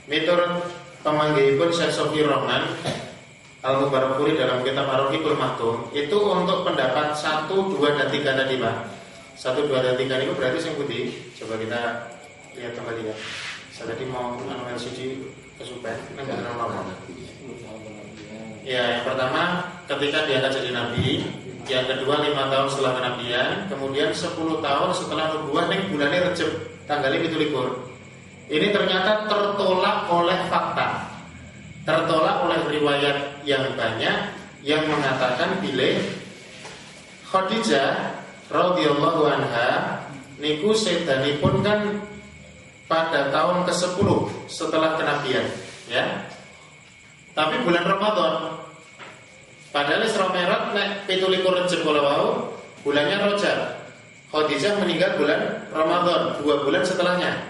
Miturut pemanggihipun Syekh Sofi Rahman Al-Mubarakfuri dalam kitab Ar-Rahiqul Maktum, itu untuk pendapat 1, 2, dan 3 tadi, Pak. 1, 2, dan 3 itu berarti yang putih. Coba kita lihat kembali ya. Saya tadi mau LCD kesupen, enggak normal. Ya, yang pertama ketika diangkat jadi nabi, yang kedua 5 tahun setelah kenabian, kemudian 10 tahun setelah nubuwah ning bulannya Rejab tanggalnya 17. Ini ternyata tertolak oleh fakta, tertolak oleh riwayat yang banyak yang mengatakan bila Khadijah radhiyallahu anha niku sedanipun kan pada tahun ke-10 setelah kenabian, ya. Tapi bulan Ramadan. Padahal Isra Mi'raj nek 17 Rejab kala wau, bulannya Rajab. Khadijah meninggal bulan Ramadan, 2 bulan setelahnya.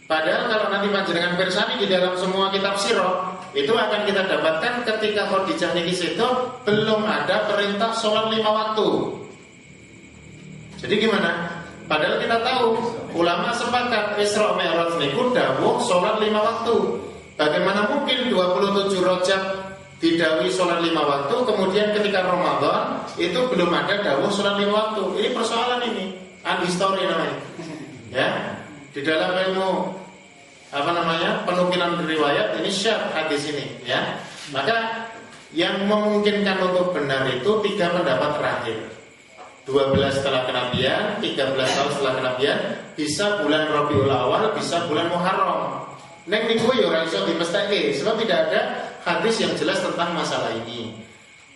Padahal kalau nanti panjenengan pirsani di dalam semua kitab sirah, itu akan kita dapatkan ketika Khadijah niki sedo belum ada perintah sholat 5 waktu. Jadi gimana? Padahal kita tahu ulama sepakat Isra Mi'raj niku dawuh sholat 5 waktu. Bagaimana mungkin 27 Rajab didawuhi sholat 5 waktu, kemudian ketika Ramadan itu belum ada dawuh sholat 5 waktu. Ini persoalan ini, histori namanya. Ya, di dalam ilmu penukilan riwayat ini syarh hadis ini, ya. Maka yang memungkinkan untuk benar itu 3 pendapat terakhir. 12 setelah kenabian, 13 tahun setelah kenabian, bisa bulan Rabiul Awal, bisa bulan Muharram. Neng niku yo ora iso dimestake, sebab tidak ada hadis yang jelas tentang masalah ini.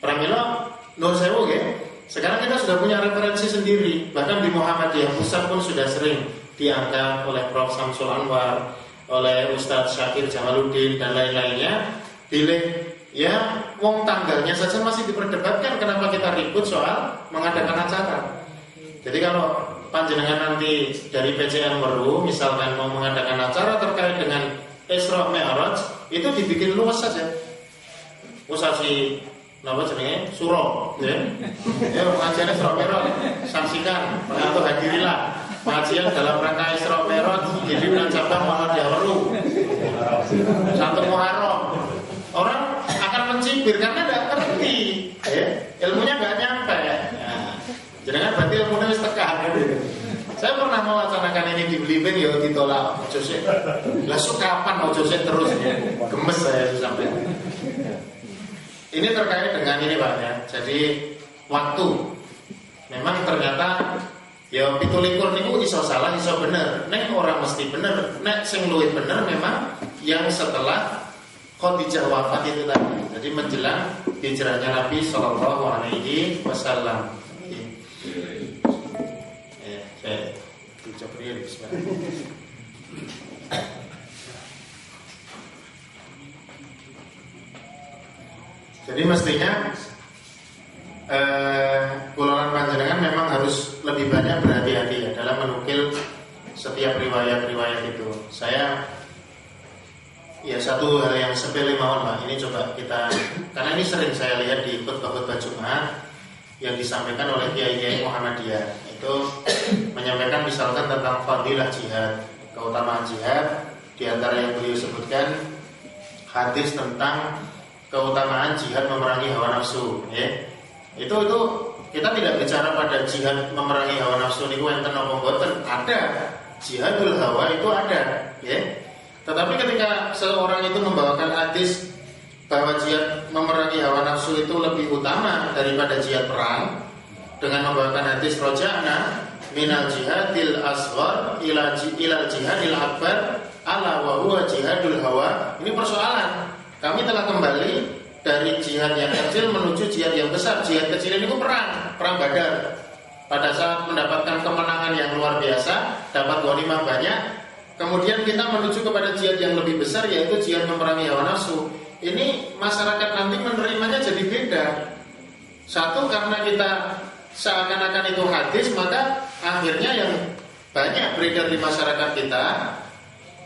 Pramila nur sewu nggih. Sekarang kita sudah punya referensi sendiri, bahkan di Muhammadiyah Pusat pun sudah sering diangkat oleh Prof. Samsul Anwar, oleh Ustadz Syakir Jamaluddin dan lain-lainnya. Pilih ya, wong tanggalnya saja masih diperdebatkan, kenapa kita ribut soal mengadakan acara. Jadi kalau panjenengan nanti dari PCN Meru misalkan mau mengadakan acara terkait dengan Isra Mi'raj, itu dibikin luas saja. Usasi napa jenenge? Suro, ya. Ya pengajian Isra Mi'raj, saksikan atau hadirilah pengajian dalam rangka Isra Mi'raj di Pimpinan Cabang Muhammadiyah Meru. 1 Muharram. Orang akan mencibir karena tidak ngerti, ya. Ilmunya nggak nyampe. Jangan berarti ilmunya wis tekan. Saya pernah mewacanakan ini di Blimbing ya ditolak. Ojo sik. Lah sok kapan ojo sik terus ya. Gemes saya sampai. Ini terkait dengan ini Pak ya. Jadi waktu. Memang ternyata ya 17 niku iso salah iso bener. Nek ora mesti bener. Nek sing luwih bener memang yang setelah Khadijah wafat itu tadi. Jadi menjelang hijrahnya Nabi sallallahu alaihi wasallam. Jadi mestinya golongan panjenengan memang harus lebih banyak berhati-hati ya dalam menukil setiap riwayat-riwayat itu. Saya ya satu hal yang sepele mawon Pak, ini coba kita, karena ini sering saya lihat di khutbah-khutbah Jumat yang disampaikan oleh kiai-kiai Muhammadiyah. Itu menyampaikan misalkan tentang fadilah jihad, keutamaan jihad. Di antara yang beliau sebutkan hadis tentang keutamaan jihad memerangi hawa nafsu, ya. Itu kita tidak bicara pada jihad memerangi hawa nafsu niku enten napa mboten. Ada jihadul hawa itu ada, ya. Tetapi ketika seorang itu membawakan hadis bahwa jihad memerangi hawa nafsu itu lebih utama daripada jihad perang, dengan membawakan hadis roja'na minal jihadil asghar ila jihadil akbar ala wa huwa jihadul hawa. Ini persoalan. Kami telah kembali dari jihad yang kecil menuju jihad yang besar. Jihad kecil ini perang Badar. Pada saat mendapatkan kemenangan yang luar biasa, dapat ghanimah banyak, kemudian kita menuju kepada jihad yang lebih besar, yaitu jihad memerangi hawa nafsu. Ini masyarakat nanti menerimanya jadi beda. Satu, karena kita seakan-akan itu hadis, maka akhirnya yang banyak beredar di masyarakat kita,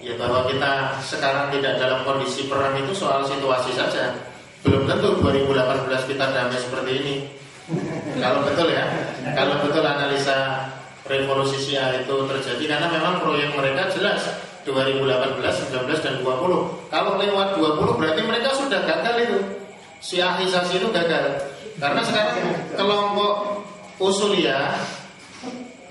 ya bahwa kita sekarang tidak dalam kondisi perang itu soal situasi saja. Belum tentu 2018 kita damai seperti ini. Kalau betul ya, kalau betul analisa revolusi Syiah itu terjadi, karena memang proyek mereka jelas 2018, 19 dan 20. Kalau lewat 20 berarti mereka sudah gagal itu. Syiahisasi itu gagal. Karena sekarang kelompok usuliyah,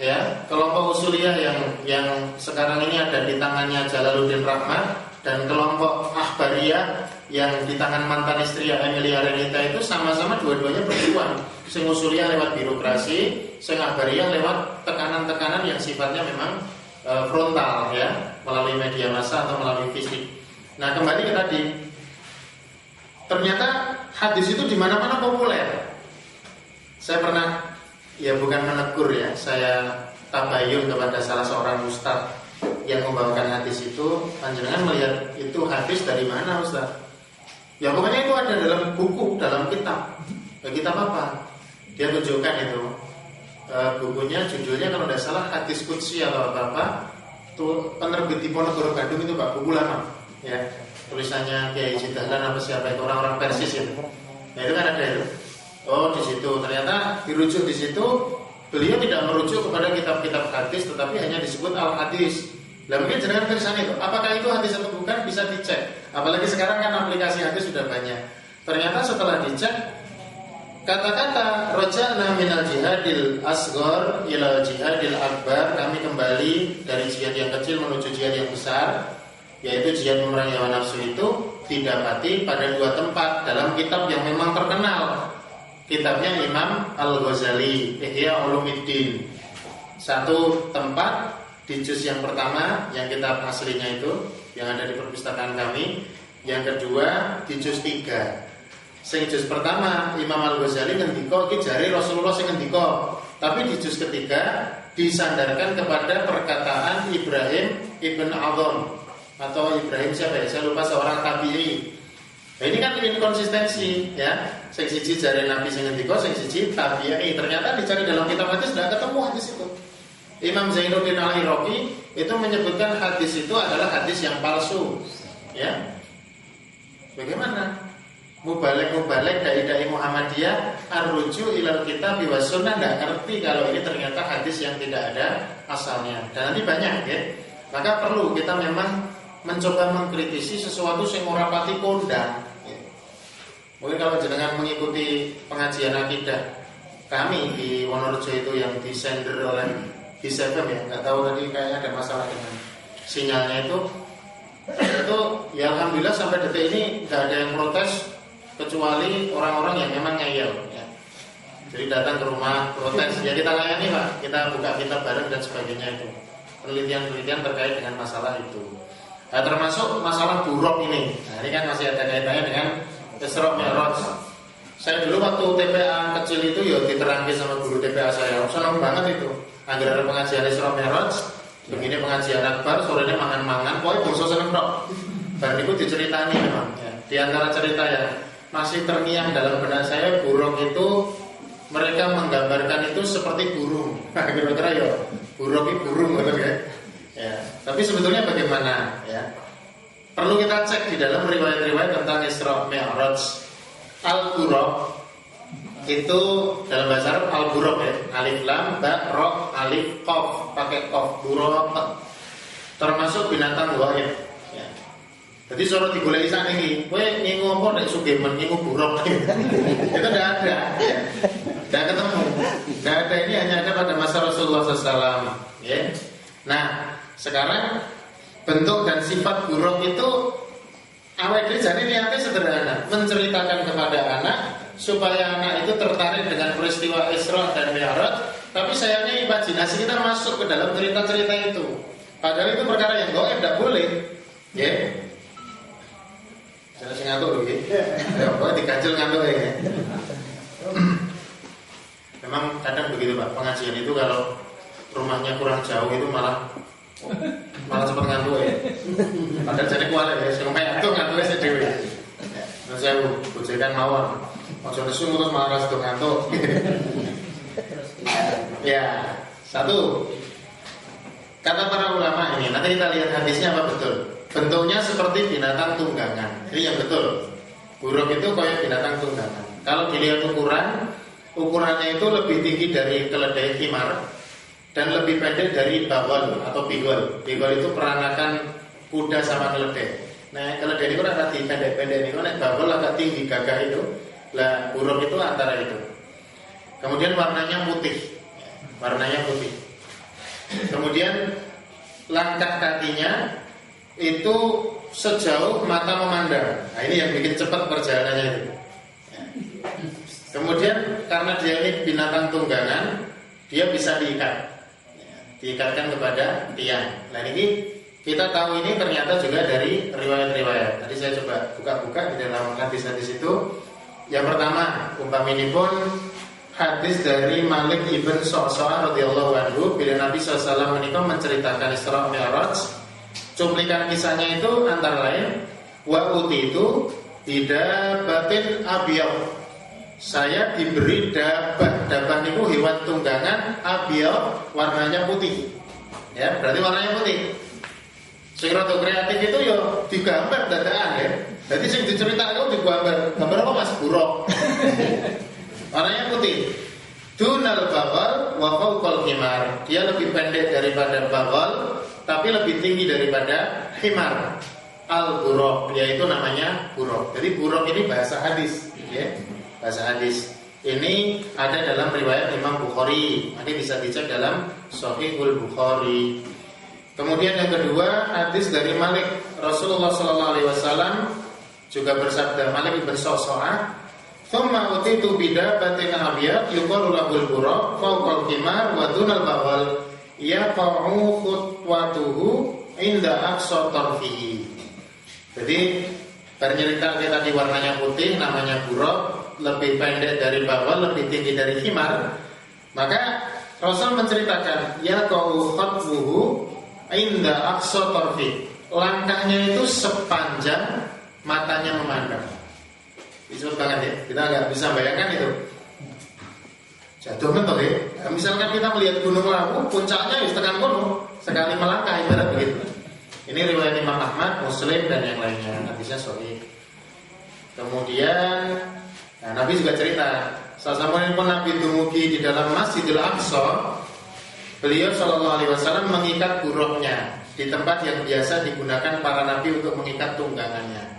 ya, kelompok usuliyah yang sekarang ini ada di tangannya Jalaluddin Rahmat, dan kelompok Akhbariyah yang di tangan mantan istri Emilia Renita itu sama-sama dua-duanya berjuang. Sing usuliyah lewat birokrasi, sing Akhbariyah lewat tekanan-tekanan yang sifatnya memang frontal, ya, melalui media massa atau melalui fisik. Nah, kembali ke tadi, ternyata hadis itu di mana-mana populer. Saya pernah, ya bukan menegur ya, saya tabayun kepada salah seorang ustaz yang membawakan hadis itu. Panjenengan melihat itu hadis dari mana, Ustaz? Ya pokoknya itu ada dalam buku, dalam kitab. Kitab apa? Dia tunjukkan itu. Bukunya judulnya kalau tidak salah Hadis Qudsi atau apa-apa. Itu penerbit Diponegoro Bandung itu Pak, buku lama. Ya, tulisannya Kiai Haji Dahlan apa siapa itu, orang-orang Persis itu. Nah itu kan ada itu. Oh di situ ternyata dirujuk di situ. Beliau tidak merujuk kepada kitab-kitab hadis, tetapi hanya disebut al-hadis. Nah mungkin jangan tulisan itu. Apakah itu hadis atau bukan bisa dicek. Apalagi sekarang kan aplikasi hadis sudah banyak. Ternyata setelah dicek, kata-kata raja'na minal jihadil asghar ila jihadil akbar, kami kembali dari jihad yang kecil menuju jihad yang besar, yaitu jihad memerangi hawa nafsu, itu didapati pada dua tempat dalam kitab yang memang terkenal. Kitabnya Imam Al-Ghazali, Ihya Ulumuddin. Satu tempat di juz yang pertama, yang kitab aslinya itu yang ada di perpustakaan kami. Yang kedua di juz 3. Sing juz pertama Imam Al-Ghazali ngendika iki jare Rasulullah sing ngendika. Tapi di juz ketiga disandarkan kepada perkataan Ibrahim Ibn Adham atau Ibrahim siapa ya? Saya lupa, seorang tabi'i. Nah ini kan inkonsistensi ya. Sing siji jare Nabi sing ngendika, sing siji tabi'i. Ternyata dicari dalam kitab hadis tidak ketemu hadis itu. Imam Zainuddin Al-Iraqi itu menyebutkan hadis itu adalah hadis yang palsu. Ya. Bagaimana? Mubalek dai-dai Muhammadiyah ar-ruju ilal kitab wa sunnah enggak ngerti kalau ini ternyata hadis yang tidak ada asalnya. Dan nanti banyak ya. Maka perlu kita memang mencoba mengkritisi sesuatu yang ora pati kondang. Ya. Mungkin kalau jenengan mengikuti pengajian akidah kami di Wonorejo itu yang disender oleh B7 ya, nggak tahu tadi kayaknya ada masalah dengan sinyalnya itu ya alhamdulillah sampai detik ini nggak ada yang protes kecuali orang-orang yang memang ngeyel ya. Jadi datang ke rumah protes, ya kita layani Pak, kita buka kitab bareng dan sebagainya itu. Penelitian-penelitian terkait dengan masalah itu. Nah, termasuk masalah buruk ini. Nah, ini kan masih ada kaitannya dengan Isra Mi'raj. Saya dulu waktu TPA kecil itu ya diterangkan sama guru TPA saya. Senang banget itu. Agar ada pengajian Isra Mi'raj, begini pengajian akbar, sorenya mangan-mangan, pokoknya bungsu seneng tok. Dan itu diceritani memang. Ya. Di antara cerita yang masih terngiang dalam benak saya, burung itu mereka menggambarkan itu seperti burung. Kira-kira ya, burung itu burung betul ya. Ya. Tapi sebetulnya bagaimana? Ya. Perlu kita cek di dalam riwayat-riwayat tentang Isra Mi'raj. Al-Buraq itu dalam bahasa Arab al-buraq ya, alif lam ba ra alif qaf, pakai qaf, buraq. Termasuk binatang wahid ya. Jadi suruh digoleki sakniki, kowe ngingu apa nek Sugemen ngingu buraq. Itu enggak ada ya. Enggak ketemu. Enggak ada, ini hanya ada pada masa Rasulullah SAW ya. Nah, sekarang bentuk dan sifat buraq itu awal dhewe jane niate sederhana, menceritakan kepada anak supaya anak itu tertarik dengan peristiwa Isra dan Mi'raj. Tapi sayangnya imajinasi kita masuk ke dalam cerita-cerita itu. Padahal itu perkara yang gaib, tidak boleh. Ya. Jangan sing ngantuk lho iki. Ya, kok diganjel ngantuk ya. Memang kadang begitu Pak, pengajian itu kalau rumahnya kurang jauh itu malah cepat ngantuk ya. Padahal jadi kuala ya, sing mek itu ngantuk wis dhewe. Nah saya bojekan mawon. Ojo nesu terus malah sedang ngantuk. Ya, satu. Kata para ulama ini, nanti kita lihat hadisnya apa betul. Bentuknya seperti binatang tunggangan. Ini yang betul. Buruk itu kayak binatang tunggangan. Kalau dilihat ukurannya itu lebih tinggi dari keledai himar dan lebih pendek dari bawal atau bigol. Bigol itu peranakan kuda sama keledai. Nah, keledai itu agak pendek-pendek itu, nah bawal agak tinggi gagah itu. Lah, buruk itu antara itu. Kemudian warnanya putih. Kemudian langkah kakinya itu sejauh mata memandang. Nah, ini yang bikin cepat perjalanannya itu. Kemudian karena dia ini binatang tunggangan, dia bisa diikatkan kepada tiang. Nah ini kita tahu ini ternyata juga dari riwayat-riwayat. Tadi saya coba buka-buka di dalam hadis-hadis itu. Yang pertama, umpaminipun hadis dari Malik ibn Sa'sa'a radhiyallahu anhu, bila Nabi SAW menikah menceritakan Isra Mi'raj. Cuplikan kisahnya itu antara lain, wa utitu bidabatin abiyah. Saya diberi dabah itu hewan tunggangan abiyah, warnanya putih. Ya, berarti warnanya putih. Sing rada kreatif itu ya digambar dadaan ya. Jadi sing diceritakan digambar. Gambar apa Mas? Buruk. Warnanya putih. Dunal bawal wa fawqal himar. Dia lebih pendek daripada bawal, tapi lebih tinggi daripada himar. Al-buruk, yaitu namanya buruk. Jadi buruk ini bahasa hadis, ya. Bahasa hadis. Ini ada dalam riwayat Imam Bukhari. Nanti bisa dicek dalam Sahihul Bukhari. Kemudian yang kedua, hadis dari Malik. Rasulullah SAW juga bersabda, Malik ibn Sa'sa'a, "Tsumma utitu bidabatin abyad yuqalu lahul buraq fawqal himar wa dunal bawal yaqa'u khutwatuhu inda aqsa tarfihi." Jadi ternyata kita di warnanya putih, namanya buraq, lebih pendek dari bawal, lebih tinggi dari himar. Maka Rasul menceritakan, yaqa'u khutwuhu inda aqsa tarfi. Langkahnya itu sepanjang matanya memandang. Disebut banget ya, kita nggak bisa bayangkan itu. Jatuh mentok ya. Nah, misalkan kita melihat Gunung Lawu, puncaknya di tekan gunung, sekali melangkah ibarat begitu. Ini riwayat Imam Ahmad, Muslim dan yang lainnya. Hadisnya sahih. Kemudian, Nabi juga cerita, sasamune pun Nabi dumugi di dalam Masjidil Aqsa, beliau SAW mengikat buruknya di tempat yang biasa digunakan para nabi untuk mengikat tunggangannya.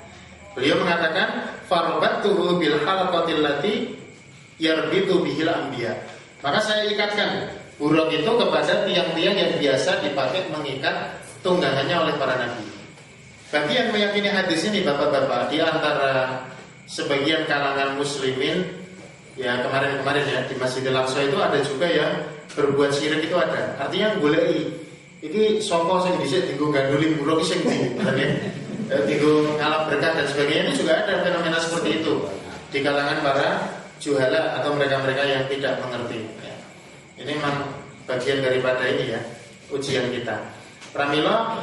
Beliau mengatakan, "Farabatuhu bil halaqatil lati yarbitu bihil anbiya." Maka saya ikatkan buruk itu kepada tiang-tiang yang biasa dipakai mengikat tunggangannya oleh para nabi. Bagi yang meyakini hadis ini, bapak-bapak, di antara sebagian kalangan muslimin, ya kemarin-kemarin ya di Masjidil Aqsa itu ada juga yang berbuat syirik itu ada. Artinya goleki iki saka sing dhisik dienggo ganduli buruk sing dienggo ngalap berkah dan sebagainya. Ini juga ada fenomena seperti itu di kalangan para juhala atau mereka-mereka yang tidak mengerti ya. Ini memang bagian daripada ini ya, ujian kita. Pramila,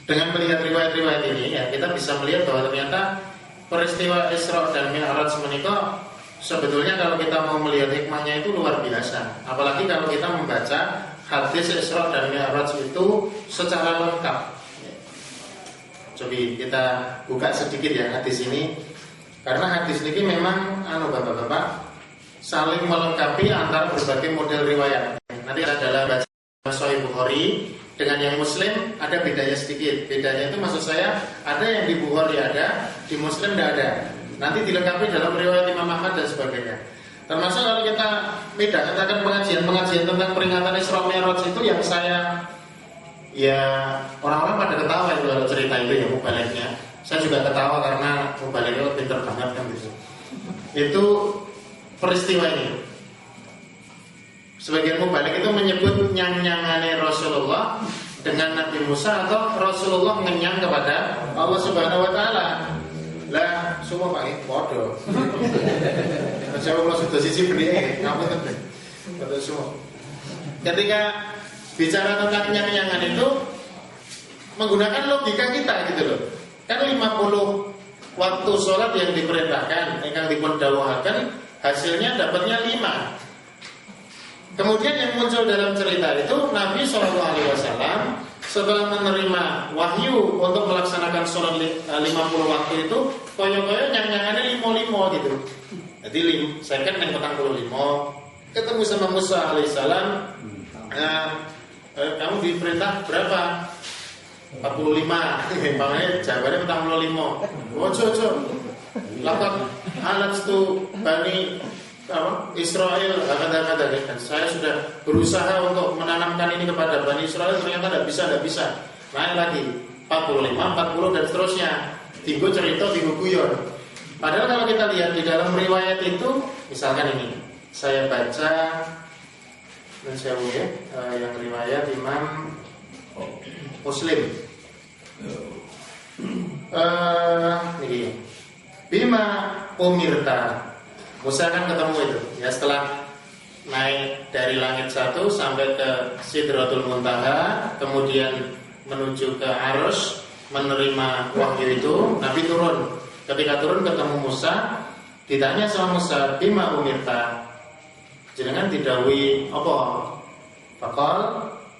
dengan melihat riwayat-riwayat ini ya, kita bisa melihat bahwa ternyata peristiwa Isra dan Mi'raj menika sebetulnya kalau kita mau melihat hikmahnya itu luar biasa. Apalagi kalau kita membaca hadis Isra dan Mi'raj itu secara lengkap. Coba kita buka sedikit ya hadis ini. Karena hadis ini memang bapak-bapak saling melengkapi antara berbagai model riwayat. Nanti ada dalam baca Sahih Bukhari dengan yang Muslim ada bedanya sedikit. Bedanya itu maksud saya ada yang di Bukhari ada, di Muslim tidak ada. Nanti dilengkapi dalam riwayat Imam Ahmad dan sebagainya. Termasuk kalau kita katakan pengajian tentang peringatan Isra Mi'raj itu yang saya ya orang-orang pada ketawa itu kalau cerita itu ya mubaliknya. Saya juga ketawa karena mubaliknya pinter banget kan gitu. Itu peristiwa ini. Sebagian mubalik itu menyebut nyang-nyangane Rasulullah dengan Nabi Musa atau Rasulullah ngenyang kepada Allah Subhanahu wa taala. Lah semua Pak podo. Saya kalau sudah sisi beri ngapunten. Betul semua. Ketika bicara tentang nyang-nyangan itu menggunakan logika kita gitu loh. Kan 50 waktu sholat yang diperintahkan, yang dipundhawuhaken, hasilnya dapatnya 5. Kemudian yang muncul dalam cerita itu Nabi SAW setelah menerima wahyu untuk melaksanakan sholat 50 waktu itu koyo-koyo nyang-nyangannya 5 gitu. Jadi saya kan yang 45 ketemu sama Musa alaihissalam. Kamu diperintah berapa? 45. Makanya jawabannya 45. Ojo. Laqad alastu bani Israel kata-kata dan saya sudah berusaha untuk menanamkan ini kepada Bani Israel, ternyata tidak bisa. Naik lagi 45, 40 dan seterusnya. Tinggu cerita, tinggu guyon. Padahal kalau kita lihat di dalam riwayat itu, misalkan ini, saya baca dan saya yang riwayat Imam Muslim. Ini Bima umirta. Musa kan ketemu itu ya setelah naik dari langit 1 sampai ke Sidratul Muntaha, kemudian menuju ke Arsh, menerima wahyu itu, Nabi turun. Ketika turun ketemu Musa, ditanya sama Musa, bima umirta, jenengan didhawuhi apa? Faqal,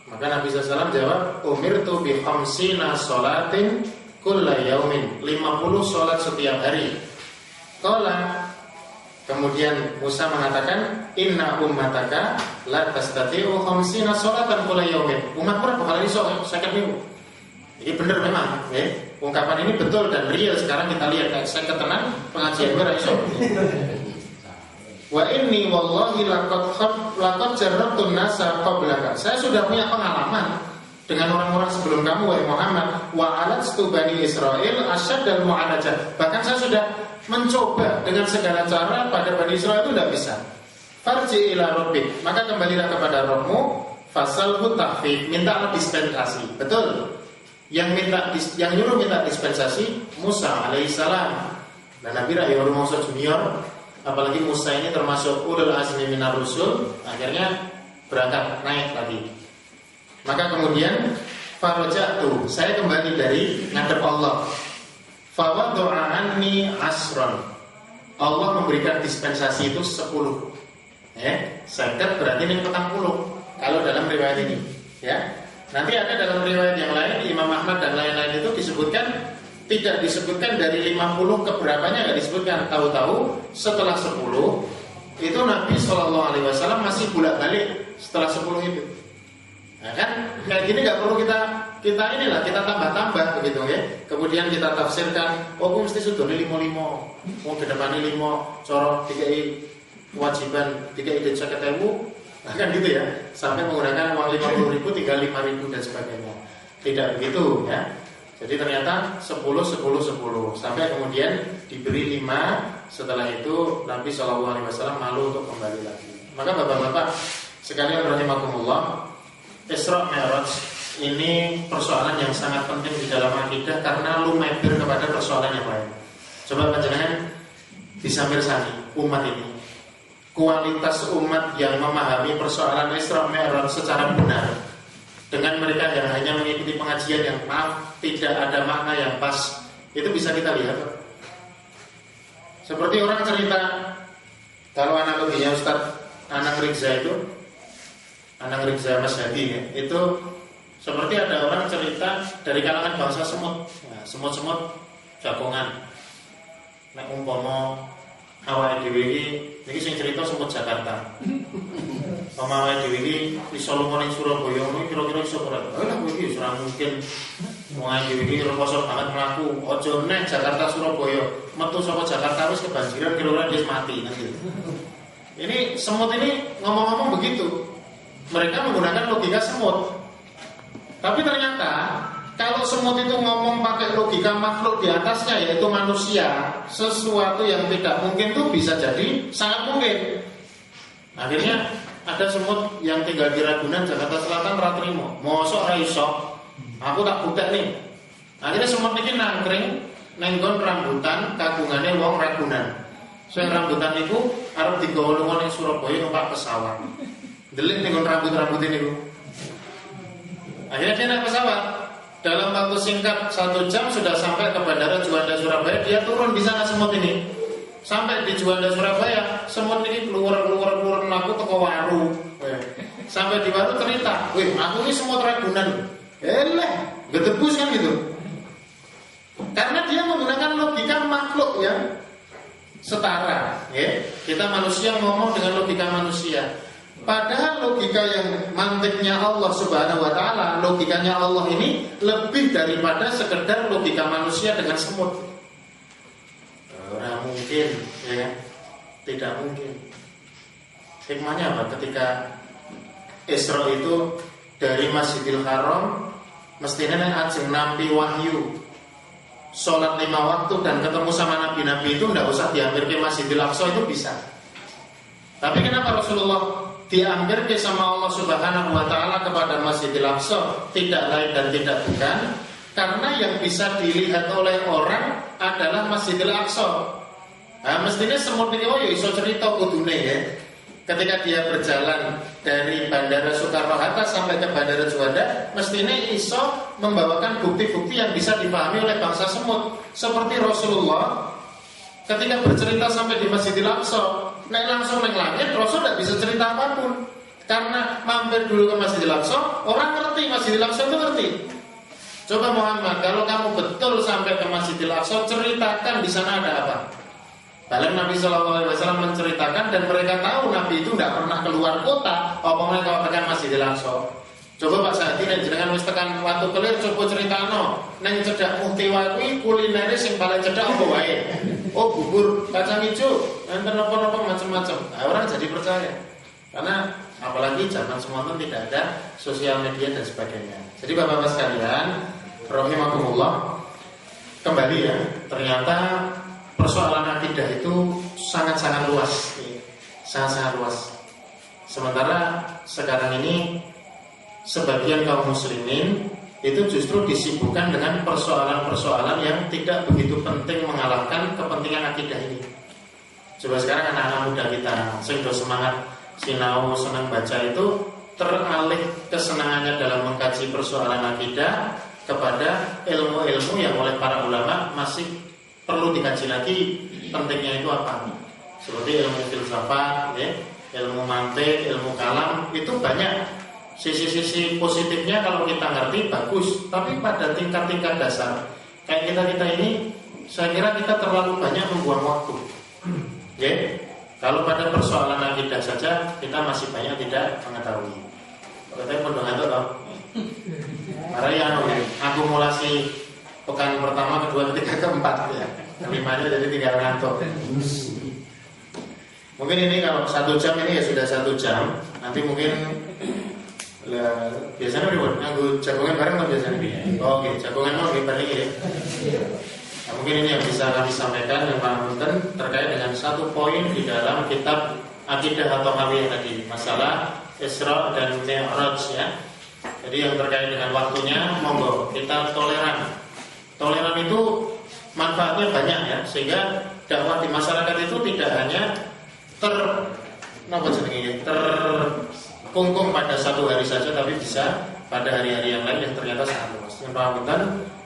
maka Nabi SAW jawab, umirtu bi khamsina sholatin kulla yaumin, 50 sholat setiap hari. Qala, kemudian Musa mengatakan, inna ummataka la tastati'u khamsina sholatan kulla yaumin. Umatku ora bakal iso 50 minggu. Ini benar memang, ya. Ungkapan ini betul dan real. Sekarang kita lihat saya ketenan pengajian gue ora iso. Wa inni wallahi laqad jarrabtun nasa qablaka. Saya sudah punya pengalaman dengan orang-orang sebelum kamu wahai Muhammad. Wa alastu bani Israil asyaddal mu'alajah. Bahkan saya sudah mencoba dengan segala cara pada Bani Israel itu tidak bisa. Farji ila rabbik, maka kembalilah kepada Rabbmu, fasalhu tahfid, minta dispensasi. Betul. Yang nyuruh minta dispensasi Musa alaihissalam. Dan Nabi Rahim Musa junior, apalagi Musa ini termasuk ulul azmi minar rusul, akhirnya berangkat naik lagi. Maka kemudian farajatu, saya kembali dari ngadep Allah. Fawaddu'a anni asron. Allah memberikan dispensasi itu 10. Zakat berarti ini 40. Kalau dalam riwayat ini, ya. Nanti ada dalam riwayat yang lain Imam Ahmad dan lain-lain itu disebutkan, tidak disebutkan dari 50 ke berapanya, enggak disebutkan. Tahu-tahu setelah 10 itu Nabi SAW masih bolak-balik setelah 10 itu. Nah kan kayak gini nggak perlu kita tambah-tambah begitu ya. Kemudian kita tafsirkan, oh mesti sudah 55, mau ke depan 5, corok 3 kewajiban 3 dan 50, nah kan gitu ya. Sampai menggunakan uang 50.000 tinggal 5.000 dan sebagainya. Tidak begitu ya. Jadi ternyata 10 sampai kemudian diberi 5. Setelah itu Nabi SAW malu untuk kembali lagi. Maka bapak-bapak sekalian rahimakumullah, Isra Mi'raj ini persoalan yang sangat penting di dalam akidah karena lumampir kepada persoalan yang lain. Coba panjenengan bisa mirsani umat ini, kualitas umat yang memahami persoalan Isra Mi'raj secara benar dengan mereka yang hanya mengikuti pengajian yang tidak ada makna yang pas, itu bisa kita lihat. Seperti orang cerita, kalau analoginya Ustadz Anang Rizza itu, Anang Rizza Mas Hadi ya, itu seperti ada orang cerita dari kalangan bangsa semut. Nah, semut-semut jagongan. Nek umpama awake dhewe iki sing cerita semut Jakarta. Umpama awake dhewe iki iso lunga ning Surabaya ngono kira-kira iso ora? Lah iki ora mungkin. Wong dhewe iki reposo banget mlaku. Aja nek Jakarta Surabaya, metu saka Jakarta wis kebanjiran kira-kira dia mati nanti. Ini semut ini ngomong-ngomong begitu. Mereka menggunakan logika semut. Tapi ternyata kalau semut itu ngomong pakai logika makhluk di atasnya, yaitu manusia, sesuatu yang tidak mungkin itu bisa jadi sangat mungkin. Akhirnya ada semut yang tinggal di Ragunan, Jakarta Selatan ra trimo. Mosok ra iso. Aku tak buktekne. Akhirnya semut niki nangkring ning nggon rambutan kagungane wong Ragunan. Sing rambutan niku arep digawa lunga ning Surabaya numpak pesawat. Delik ning nggon rambut-rambut niku. Akhirnya dia naik pesawat. Dalam waktu singkat 1 jam sudah sampai ke Bandara Juanda Surabaya. Dia turun di sana semut ini. Sampai di Juanda Surabaya, semut ini keluar aku teko waru. Sampai di waru cerita, "Wih, aku ini semut Ragunan." Gedebus kan gitu. Karena dia menggunakan logika makhluk yang setara, ya. Kita manusia ngomong dengan logika manusia. Padahal logika yang mantiknya Allah Subhanahu wa taala, logikanya Allah ini lebih daripada sekedar logika manusia dengan semut. Ora mungkin, ya. Tidak mungkin. Hikmahnya apa? Ketika Isra itu dari Masjidil Haram mestinya ajeng nampi wahyu. Sholat 5 waktu dan ketemu sama nabi-nabi itu tidak usah dihampir ke Masjidil Aqsa, itu bisa. Tapi kenapa Rasulullah diambil sama Allah Subhanahu wa taala kepada Masjidil Aqsa, tidak lain dan tidak bukan karena yang bisa dilihat oleh orang adalah Masjidil Aqsa. Nah, mestinya semut ini ya iso cerita kudune ya. Ketika dia berjalan dari Bandara Soekarno-Hatta sampai ke Bandara Juanda, mestinya iso membawakan bukti-bukti yang bisa dipahami oleh bangsa semut. Seperti Rasulullah ketika bercerita sampai di Masjidil Aqsa, nek langsung neng langit, Rasul tidak bisa cerita apapun. Karena mampir dulu ke Masjidil Aqsa, orang ngerti Masjidil Aqsa itu ngerti. Coba Muhammad, kalau kamu betul sampai ke Masjidil Aqsa, ceritakan di sana ada apa. Dalam Nabi SAW menceritakan dan mereka tahu Nabi itu tidak pernah keluar kota. Apa mereka tekan Masjidil Aqsa. Coba Pak Sa'di dan jenengan wis tekan Watu Kelir, coba ceritano neng cedak Muhtiwa kuwi kulinere sing paling cedak apa wae? Oh, bubur kacang hijau, enten apa-apa macam-macam. Nah, orang jadi percaya. Karena apalagi zaman semonten tidak ada sosial media dan sebagainya. Jadi Bapak-bapak sekalian, rahimakumullah, kembali ya, ternyata persoalan akidah itu sangat-sangat luas, sangat-sangat luas. Sementara sekarang ini sebagian kaum muslimin itu justru disibukkan dengan persoalan-persoalan yang tidak begitu penting mengalahkan kepentingan akidah ini. Coba sekarang anak-anak muda kita sing do semangat sinau, senang baca itu teralih kesenangannya dalam mengkaji persoalan akidah kepada ilmu-ilmu yang oleh para ulama masih perlu dikaji lagi pentingnya itu apa. Seperti ilmu filsafat, ya, ilmu mantik, ilmu kalam, itu banyak sisi-sisi positifnya kalau kita ngerti bagus. Tapi pada tingkat-tingkat dasar kayak kita ini, saya kira kita terlalu banyak membuang waktu. Ya, kalau pada persoalan akidah saja kita masih banyak tidak mengetahui. Katanya pondok itu toh. Karena yang akumulasi pekan pertama, kedua, ketiga, keempat ya. Kelimanya jadi tinggal ngantuk. Mungkin ini kalau 1 jam ini ya sudah 1 jam. Nanti mungkin biasanya ribut nganggo jagongan bareng atau biasanya? Oke, jagongan mau bareng ya. Nah, mungkin ini yang bisa kami sampaikan yang paling terkait dengan 1 poin di dalam kitab Aqidah atau Hawiyah tadi, masalah Isra dan Mi'raj ya. Jadi yang terkait dengan waktunya, monggo kita toleran. Toleran itu manfaatnya banyak ya, sehingga dakwah di masyarakat itu tidak hanya terkungkung pada 1 hari saja, tapi bisa pada hari-hari yang lain yang ternyata sangat luas.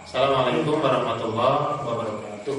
Assalamualaikum warahmatullahi wabarakatuh.